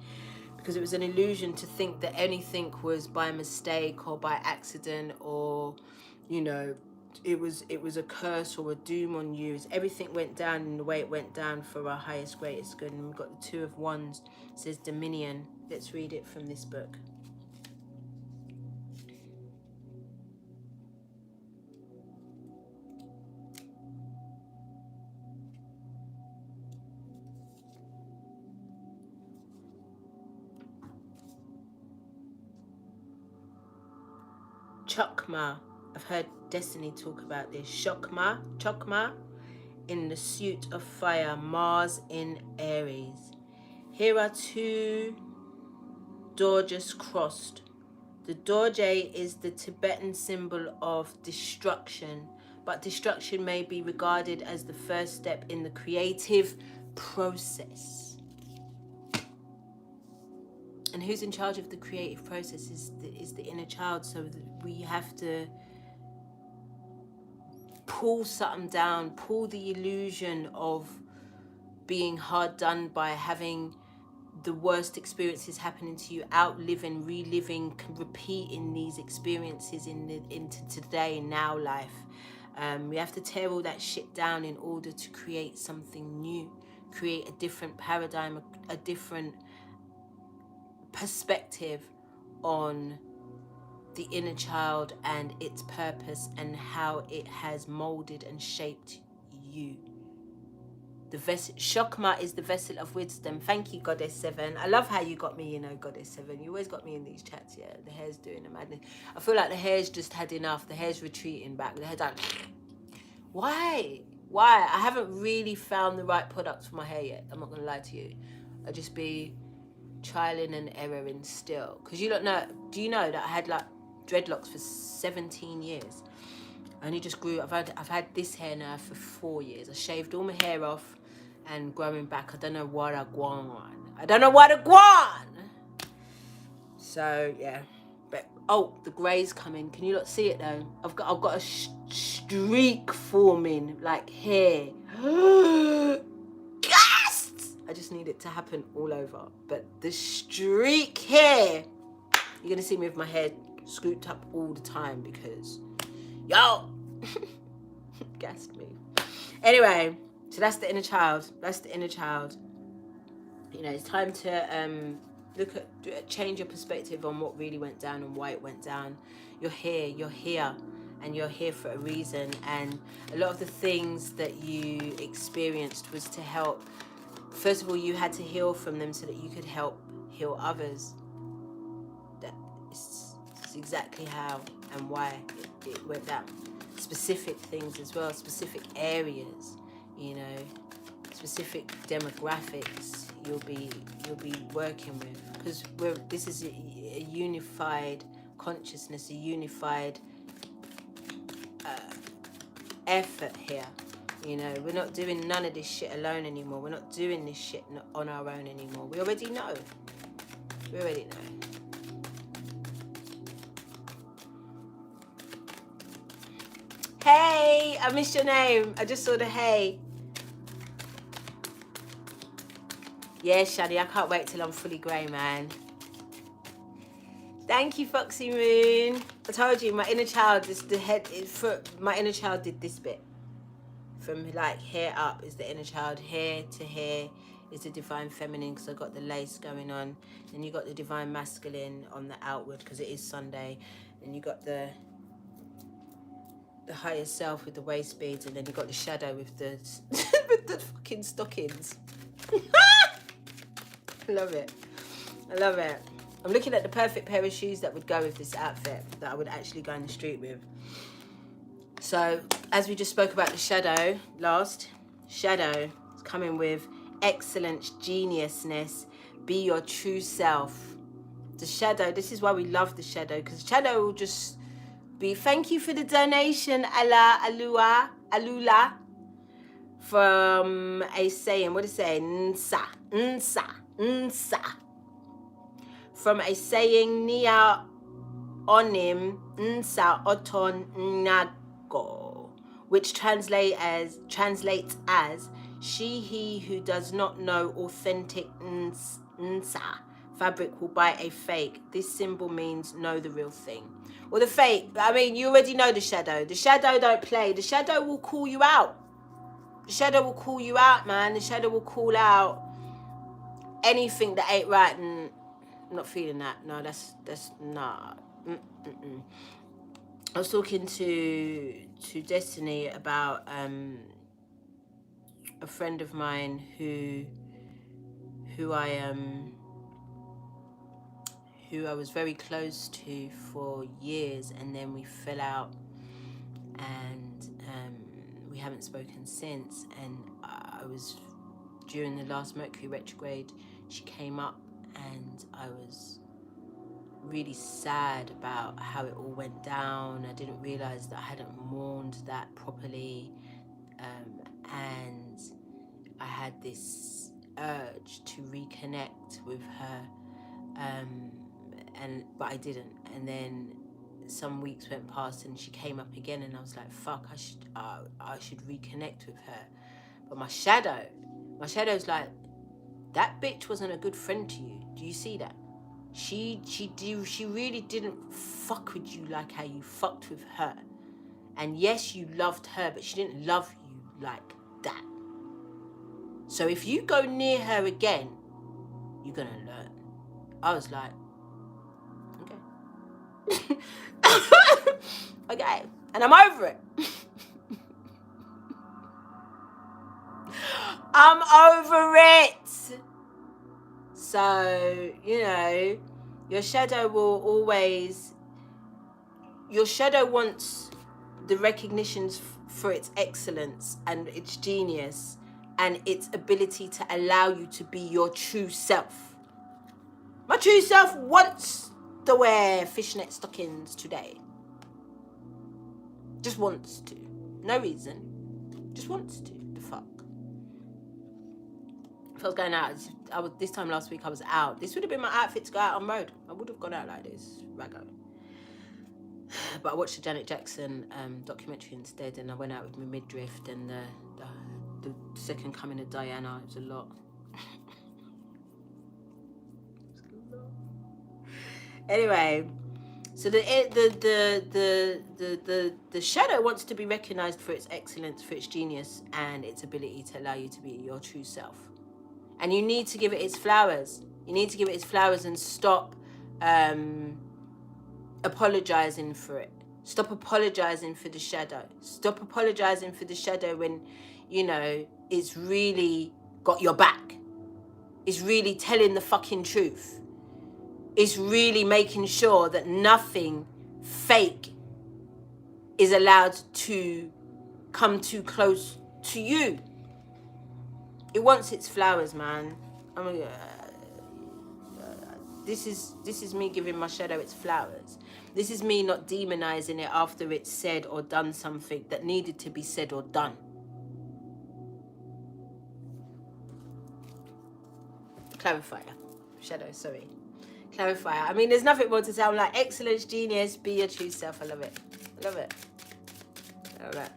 Because it was an illusion to think that anything was by mistake or by accident, or, you know, it was a curse or a doom on you. Everything went down in the way it went down for our highest, greatest good. And we've got the Two of Wands. It says Dominion. Let's read it from this book. Chokma. I've heard Destiny talk about this. Chokma in the suit of fire. Mars in Aries. Here are 2 dorjes crossed. The dorje is the Tibetan symbol of destruction, but destruction may be regarded as the first step in the creative process. And who's in charge of the creative process is the inner child. So we have to pull something down, pull the illusion of being hard done by, having the worst experiences happening to you, outliving, reliving, repeating these experiences into today, now life. We have to tear all that shit down in order to create something new, create a different paradigm, a different perspective on the inner child and its purpose and how it has molded and shaped you. The vessel, Shokma is the vessel of wisdom. Thank you, Goddess 7. I love how you got me, you know, Goddess 7. You always got me in these chats, yeah. The hair's doing a madness. I feel like the hair's just had enough. The hair's retreating back. The hair's like, why? I haven't really found the right product for my hair yet. I'm not going to lie to you. I'll just be trialing and erroring still. Because you don't know, do you know that I had like dreadlocks for 17 years? I only just grew. I've had this hair now for 4 years. I shaved all my hair off and growing back. I don't know what I want. So yeah, but the grey's coming. Can you not see it though? I've got a streak forming like hair. Gasps! I just need it to happen all over. But the streak here, you're gonna see me with my hair scooped up all the time because. Yo! Gassed me. Anyway, so that's the inner child. You know, it's time to change your perspective on what really went down and why it went down. You're here, and you're here for a reason. And a lot of the things that you experienced was to help. First of all, you had to heal from them so that you could help heal others. That is exactly how and why it went down. Specific things as well, specific areas, you know, specific demographics you'll be working with, because this is a unified consciousness, a unified effort here. You know, we're not doing none of this shit alone anymore. We're not doing this shit on our own anymore. We already know. Hey, I missed your name. I just saw the hey. Yeah, Shadi, I can't wait till I'm fully grey, man. Thank you, Foxy Moon. I told you, my inner child is the head. My inner child did this bit. From like hair up is the inner child. Hair to hair is the divine feminine, because I got the lace going on. Then you got the divine masculine on the outward, because it is Sunday. And you got the higher self with the waist beads, and then you got the shadow with the with the fucking stockings. I love it. I love it. I'm looking at the perfect pair of shoes that would go with this outfit, that I would actually go in the street with. So, as we just spoke about the shadow last, shadow is coming with excellence, geniusness, be your true self. The shadow, this is why we love the shadow, because the shadow will just be, thank you for the donation, Alula, from a saying, what is it? Nsa. From a saying, Nia onim nsa oton nago, which translates as she, he who does not know authentic nsa fabric will buy a fake. This symbol means know the real thing. Well, the fake, I mean, you already know the shadow. The shadow don't play. The shadow will call you out. The shadow will call you out, man. The shadow will call out anything that ain't right. And I'm not feeling that. No, that's nah. I was talking to Destiny about a friend of mine who I was very close to for years, and then we fell out, and we haven't spoken since. And I was, during the last Mercury retrograde, she came up, and I was really sad about how it all went down. I didn't realize that I hadn't mourned that properly, and I had this urge to reconnect with her, but I didn't. And then some weeks went past, and she came up again, and I was like, fuck, I should reconnect with her. But my shadow's like, that bitch wasn't a good friend to you. Do you see that? She really didn't fuck with you like how you fucked with her. And yes, you loved her, but she didn't love you like that. So if you go near her again, you're gonna learn. I was like, okay. Okay. And I'm over it. I'm over it. So, you know, your shadow will always, your shadow wants the recognitions for its excellence and its genius and its ability to allow you to be your true self. My true self wants to wear fishnet stockings today. Just wants to. No reason. Just wants to. The fuck. If I was going out, this time last week I was out. This would have been my outfit to go out on road. I would have gone out like this, raggo. But I watched the Janet Jackson documentary instead, and I went out with my midriff and the second coming of Diana. It was a lot. Anyway, so the shadow wants to be recognized for its excellence, for its genius, and its ability to allow you to be your true self. And you need to give it its flowers. You need to give it its flowers and stop apologizing for it. Stop apologizing for the shadow. Stop apologizing for the shadow when, you know, it's really got your back. It's really telling the fucking truth. It's really making sure that nothing fake is allowed to come too close to you. It wants its flowers, man. I mean, this is me giving my shadow its flowers. This is me not demonizing it after it's said or done something that needed to be said or done. Clarifier. Shadow, sorry. Clarifier. I mean, there's nothing more to say. I'm like, excellence, genius, be your true self. I love it. I love it. I love it.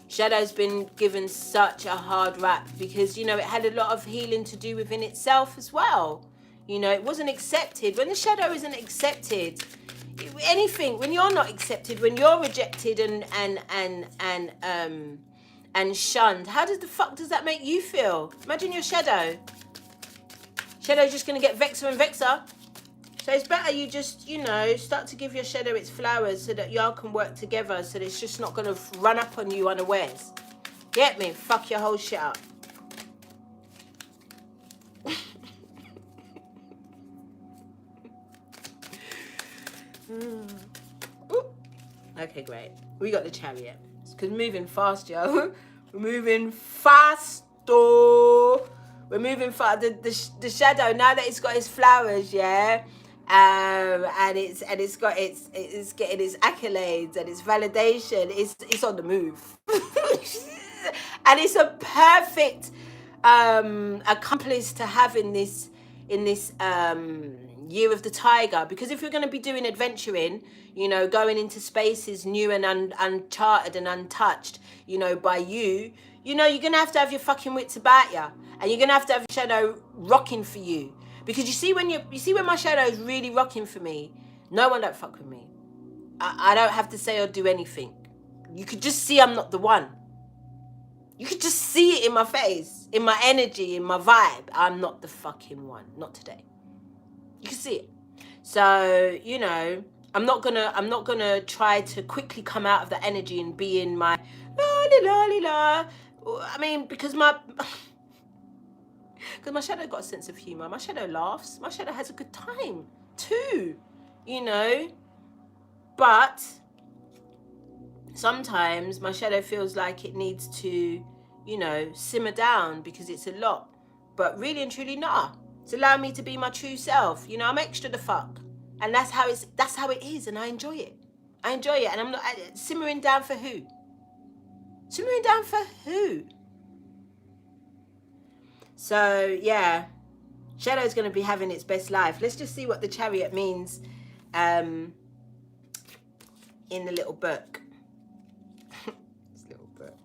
Shadow's been given such a hard rap because, you know, it had a lot of healing to do within itself as well. You know, it wasn't accepted. When the shadow isn't accepted, anything, when you're not accepted, when you're rejected and shunned, how does the fuck does that make you feel? Imagine your shadow. Shadow's just gonna get vexer and vexer. So it's better you just, you know, start to give your shadow its flowers so that y'all can work together, so that it's just not gonna run up on you unawares. Get me? Fuck your whole shit up. Okay, great. We got the Chariot. Because moving fast, yo. We're moving fast, though. We're moving fast. The shadow, now that it's got its flowers, yeah, and it's getting its accolades and its validation. It's on the move, and it's a perfect accomplice to have in this year of the tiger, because if you're going to be doing adventuring, you know, going into spaces new and uncharted and untouched, you know, by you, you know, you're going to have your fucking wits about you, and you're going to have your shadow rocking for you, because you see when my shadow is really rocking for me, no one don't fuck with me. I don't have to say or do anything. You could just see I'm not the one. You could just see it in my face, in my energy, in my vibe. I'm not the fucking one. Not today. You can see it. So, you know, I'm not gonna try to quickly come out of that energy and be in my la. I mean, because my shadow got a sense of humor. My shadow laughs. My shadow has a good time too, you know. But sometimes my shadow feels like it needs to, you know, simmer down because it's a lot. But really and truly, nah. It's allowing me to be my true self. You know, I'm extra the fuck. And that's how it is, and I enjoy it. And I'm not simmering down for who? Simmering down for who? So, yeah. Shadow's going to be having its best life. Let's just see what the Chariot means in the little book. This little book.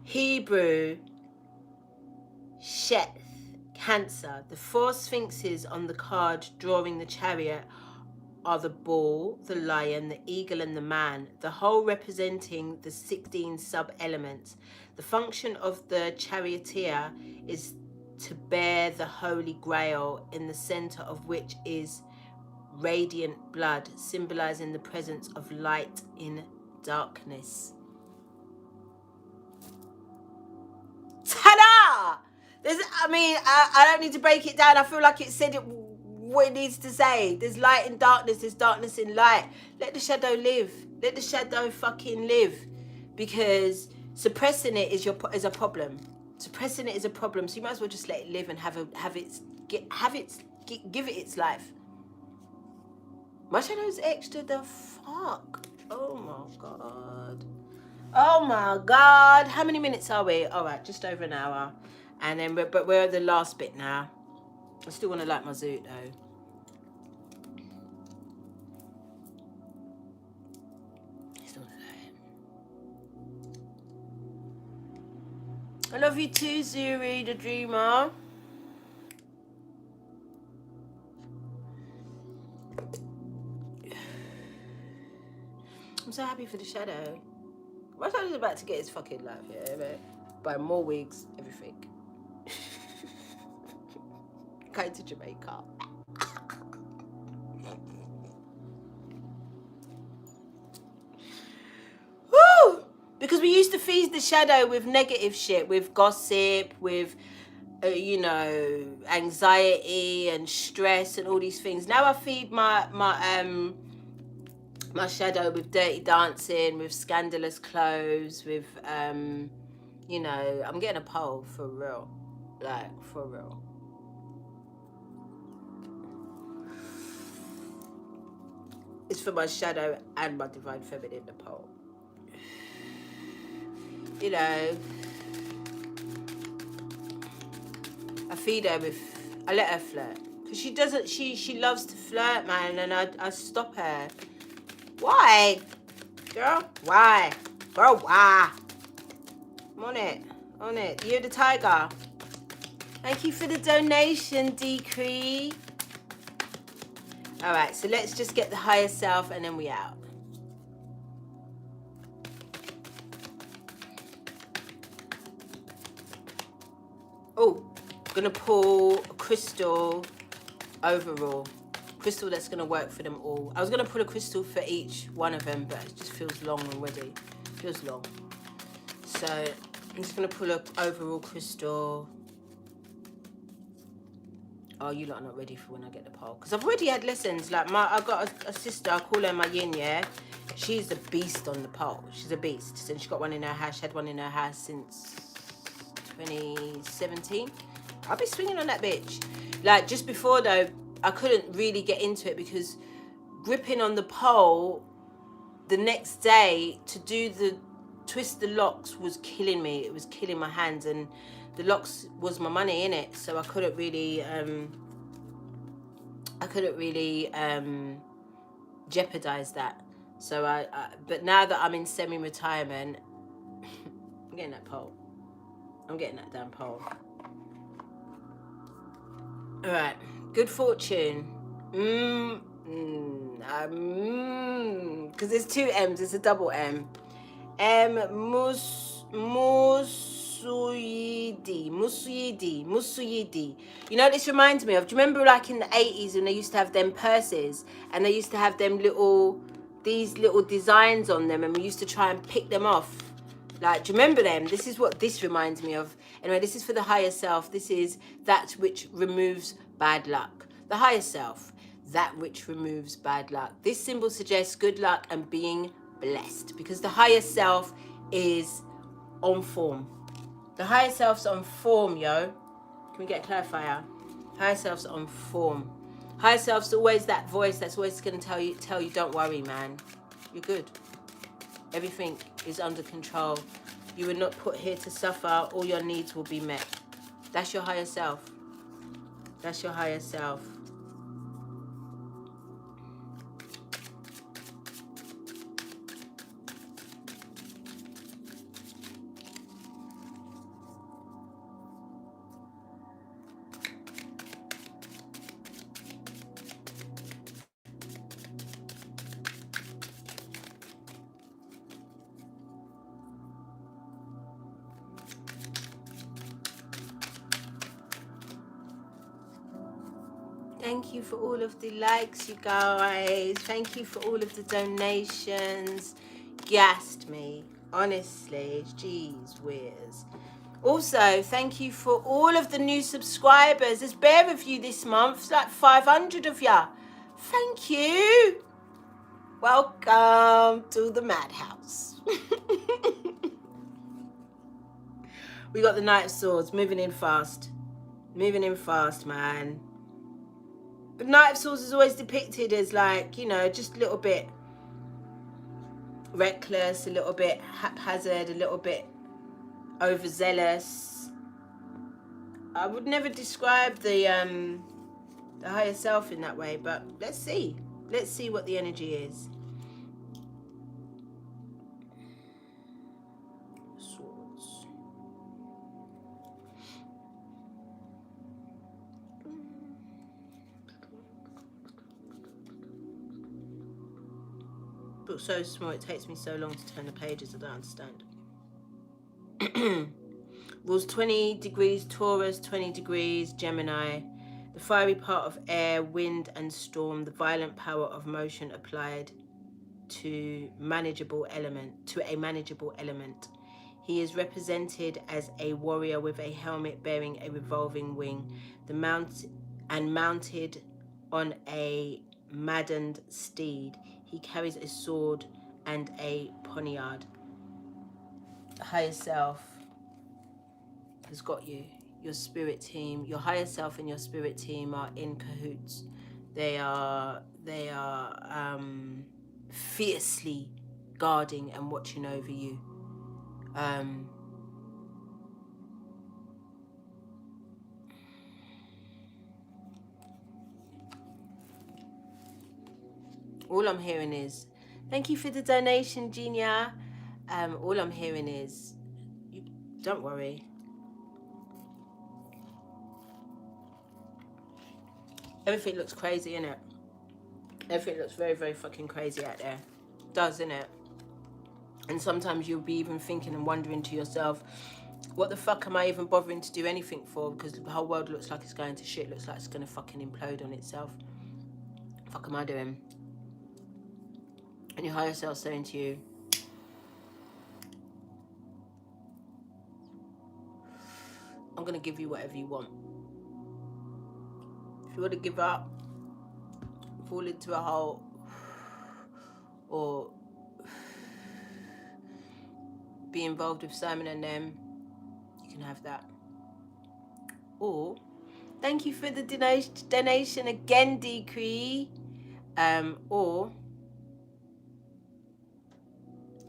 Hebrew, Sheth, Cancer. The four sphinxes on the card drawing the Chariot are the bull, the lion, the eagle, and the man, the whole representing the 16 sub-elements. The function of the charioteer is to bear the Holy Grail, in the center of which is radiant blood, symbolizing the presence of light in darkness. Ta-da! I don't need to break it down. I feel like it said what it needs to say. There's light in darkness, there's darkness in light. Let the shadow live. Let the shadow fucking live. Because suppressing it is a problem. Suppressing it is a problem. So you might as well just let it live and give it its life. My shadow's extra the fuck. Oh my god. Oh my god. How many minutes are we? Alright, just over an hour. And then we're at the last bit now. I still want to light my zoot though. Still want to light it. I love you too, Zuri, the dreamer. I'm so happy for the shadow. My shadow's about to get his fucking life, yeah, man. Buy more wigs, everything. Going to Jamaica. Woo! Because we used to feed the shadow with negative shit, with gossip, with you know, anxiety and stress and all these things. Now I feed my shadow with dirty dancing, with scandalous clothes, with you know, I'm getting a pole for real, like for real. It's for my shadow and my divine feminine, the pole. You know, I let her flirt. Because she loves to flirt, man, and I stop her. Why? Girl, why? Girl, why? I'm on it. On it. You're the tiger. Thank you for the donation, Decree. All right, so let's just get the higher self and then we out. Oh, I'm going to pull a crystal overall. Crystal that's going to work for them all. I was going to put a crystal for each one of them, but it just feels long already. Feels long. So I'm just going to pull an overall crystal. Oh, you lot are not ready for when I get the pole. Because I've already had lessons. Like, I've got a sister, I call her my yin, yeah? She's a beast on the pole. She's a beast. And she got one in her house. She had one in her house since 2017. I'll be swinging on that bitch. Like, just before, though, I couldn't really get into it because gripping on the pole the next day to do the twist the locks was killing me. It was killing my hands, and the locks was my money in it, so I couldn't really jeopardize that. So but now that I'm in semi-retirement, I'm getting that pole. I'm getting that damn pole. All right, good fortune. Because there's two M's. It's a double M. Musuyidi. You know what this reminds me of? Do you remember like in the 80s when they used to have them purses and they used to have them these little designs on them and we used to try and pick them off? Like, do you remember them? This is what this reminds me of. Anyway, this is for the higher self. This is that which removes bad luck. The higher self, that which removes bad luck. This symbol suggests good luck and being blessed because the higher self is on form. The higher self's on form, yo. Can we get a clarifier? Higher self's on form. Higher self's always that voice that's always going to tell you, don't worry, man. You're good. Everything is under control. You were not put here to suffer. All your needs will be met. That's your higher self. That's your higher self. Thank you for all of the likes, you guys. Thank you for all of the donations. Gassed me, honestly. Jeez whiz. Also, thank you for all of the new subscribers. There's bare of you this month. It's like 500 of ya. Thank you. Welcome to the madhouse. We got the Knight of Swords moving in fast. Moving in fast, man. The Knight of Swords is always depicted as like, you know, just a little bit reckless, a little bit haphazard, a little bit overzealous. I would never describe the higher self in that way, but let's see. Let's see what the energy is. Swords. Book so small, it takes me so long to turn the pages, I don't understand. Rules 20 degrees Taurus, 20 degrees Gemini. The fiery part of air, wind and storm, the violent power of motion applied to a manageable element. He is represented as a warrior with a helmet bearing a revolving wing, mounted on a maddened steed. He carries a sword and a poniard. The higher self has got you. Your spirit team, your higher self and your spirit team are in cahoots. They are fiercely guarding and watching over you. All I'm hearing is Thank you for the donation, Genia. All I'm hearing is, don't worry. Everything looks crazy, innit? Everything looks very, very fucking crazy out there. It does, innit? And sometimes you'll be even thinking and wondering to yourself, what the fuck am I even bothering to do anything for? Because the whole world looks like it's going to shit. Looks like it's going to fucking implode on itself. What the fuck am I doing? And your higher self saying to you, I'm going to give you whatever you want. If you want to give up, fall into a hole, or be involved with Simon and them, you can have that. Or, thank you for the donation again, Decree. Or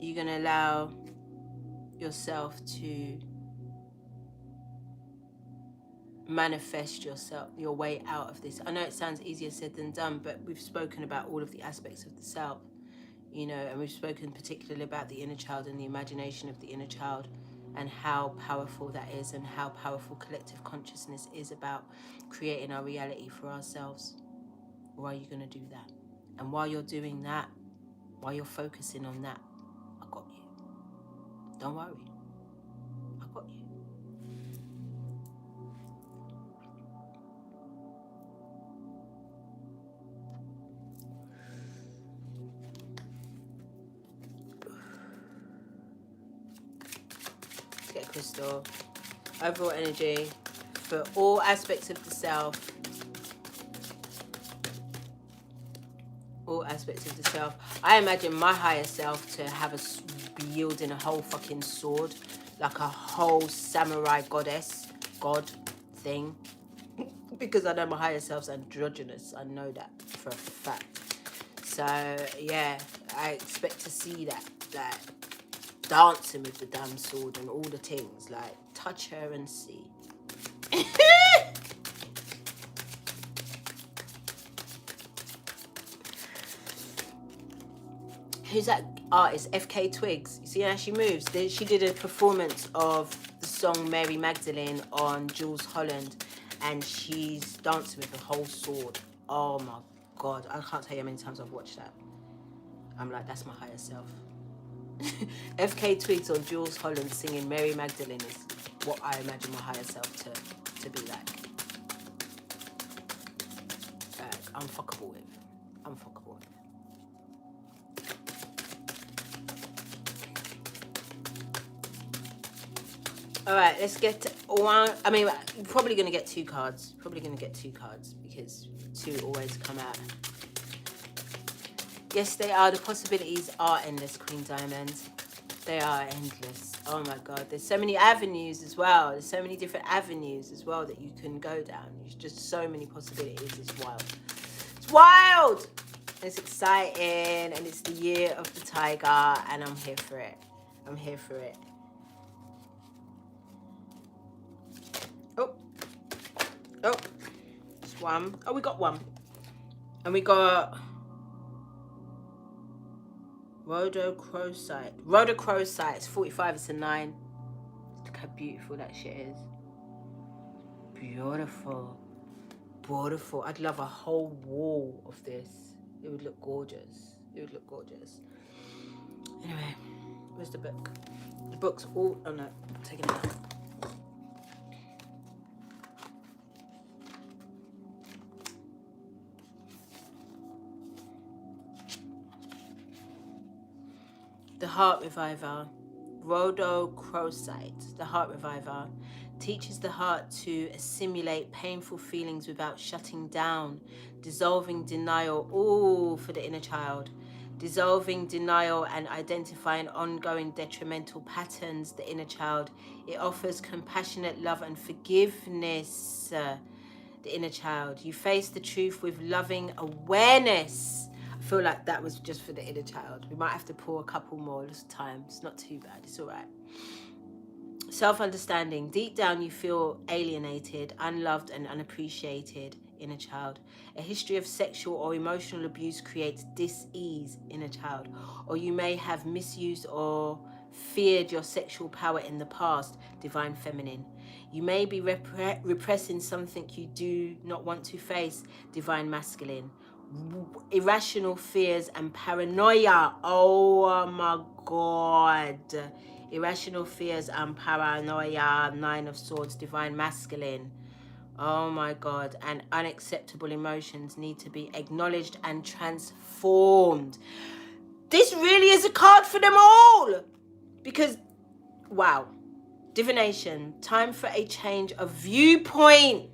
you're going to allow yourself to manifest your way out of this. I know it sounds easier said than done, but we've spoken about all of the aspects of the self, you know, and we've spoken particularly about the inner child and the imagination of the inner child and how powerful that is and how powerful collective consciousness is about creating our reality for ourselves. Why are you going to do that? And while you're doing that, while you're focusing on that, I got you. Don't worry. I got you. Let's get a crystal. Overall energy for all aspects of the self. All aspects of the self. I imagine my higher self to have be wielding a whole fucking sword, like a whole samurai god thing. Because I know my higher self's androgynous. I know that for a fact. So yeah, I expect to see that, like dancing with the damn sword and all the things. Like touch her and see. Who's that artist? FK Twigs. You see how she moves? She did a performance of the song Mary Magdalene on Jules Holland, and she's dancing with the whole sword. Oh my God. I can't tell you how many times I've watched that. I'm like, that's my higher self. FK Twigs on Jules Holland singing Mary Magdalene is what I imagine my higher self to be like. Unfuckable with. Unfuckable with. All right, let's get one. I mean, we're probably going to get two cards. Probably going to get two cards because two always come out. Yes, they are. The possibilities are endless, Queen Diamond. They are endless. Oh my God. There's so many avenues as well. There's so many different avenues as well that you can go down. There's just so many possibilities. It's wild. It's wild! It's exciting. And it's the year of the tiger. And I'm here for it. I'm here for it. Oh, just one. Oh, we got one. And we got rhodochrosite. Rhodochrosite. It's 45. It's a 9. Look how beautiful that shit is. Beautiful. Beautiful. I'd love a whole wall of this. It would look gorgeous. It would look gorgeous. Anyway, where's the book? The book's all... Oh, no. I'm taking it out. The Heart Reviver, rhodochrosite, the Heart Reviver, teaches the heart to assimilate painful feelings without shutting down, dissolving denial, for the inner child, dissolving denial and identifying ongoing detrimental patterns, the inner child. It offers compassionate love and forgiveness, the inner child. You face the truth with loving awareness. I feel like that was just for the inner child. We might have to pour a couple more this time. It's not too bad. It's all right. Self-understanding. Deep down, you feel alienated, unloved, and unappreciated. in a child. A history of sexual or emotional abuse creates dis-ease in a child. Or you may have misused or feared your sexual power in the past, divine feminine. You may be repressing something you do not want to face, divine masculine. Irrational fears and paranoia. Oh my God. Irrational fears and paranoia, 9 of Swords, divine masculine. Oh my God. And unacceptable emotions need to be acknowledged and transformed. This really is a card for them all. Because, wow. Divination, time for a change of viewpoint.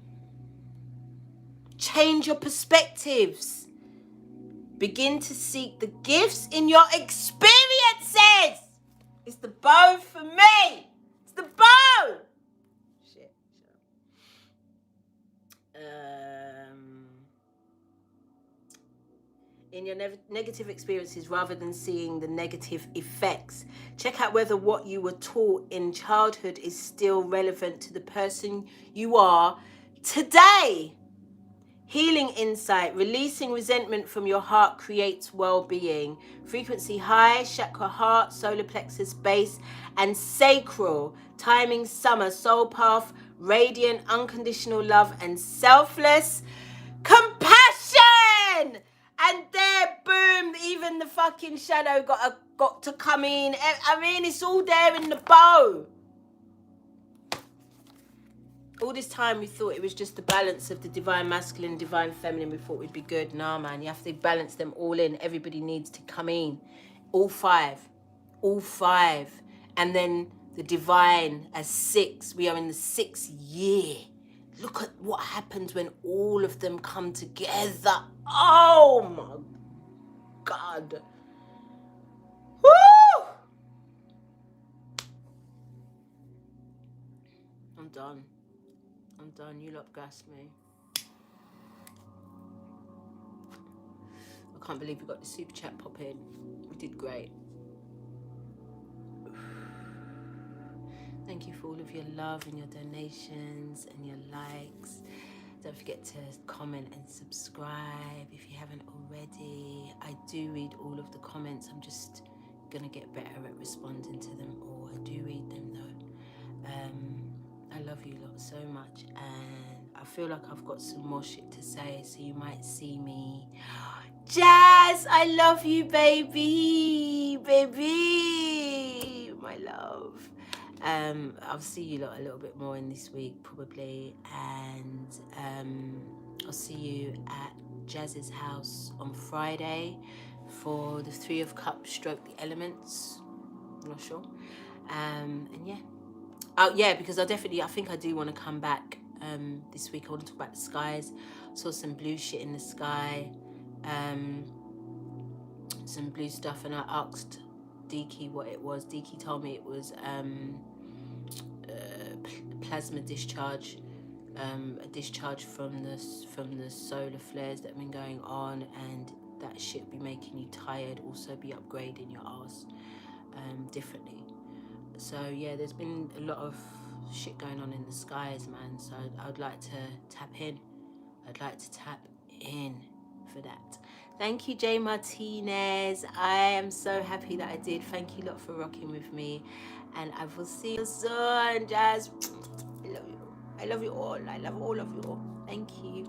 Change your perspectives. Begin to seek the gifts in your experiences. It's the bow for me. It's the bow. Shit. In your negative experiences, rather than seeing the negative effects, check out whether what you were taught in childhood is still relevant to the person you are today. Healing insight, releasing resentment from your heart creates well-being. Frequency high, chakra heart, solar plexus base, and sacral. Timing summer, soul path, radiant, unconditional love, and selfless compassion. And there, boom, even the fucking shadow got to come in. I mean, it's all there in the bow. All this time we thought it was just the balance of the divine masculine, divine feminine. We thought we'd be good. Nah, man, you have to balance them all in. Everybody needs to come in. All five. And then the divine as 6. We are in the 6th year. Look at what happens when all of them come together. Oh my God. Woo! I'm done. You lot gassed me. I can't believe we got the super chat pop in. We did great. Thank you for all of your love and your donations and your likes. Don't forget to comment and subscribe if you haven't already. I do read all of the comments. I'm just gonna get better at responding to them all. I do read them though. I love you lot so much, and I feel like I've got some more shit to say, so you might see me. Jazz, I love you, baby, my love. I'll see you lot a little bit more in this week probably, and I'll see you at Jazz's house on Friday for the 3 of Cups stroke the elements. I'm not sure. And yeah. Oh yeah, because I think I do want to come back this week. I want to talk about the skies. Saw some blue shit in the sky, some blue stuff, and I asked Diki what it was. Diki told me it was plasma discharge, a discharge from the solar flares that have been going on, and that shit be making you tired. Also be upgrading your ass differently. So yeah, there's been a lot of shit going on in the skies, man. So I'd like to tap in. I'd like to tap in for that. Thank you, Jay Martinez. I am so happy that I did. Thank you lot for rocking with me. And I will see you soon, Jazz. I love you. I love you all. I love all of you all. Thank you.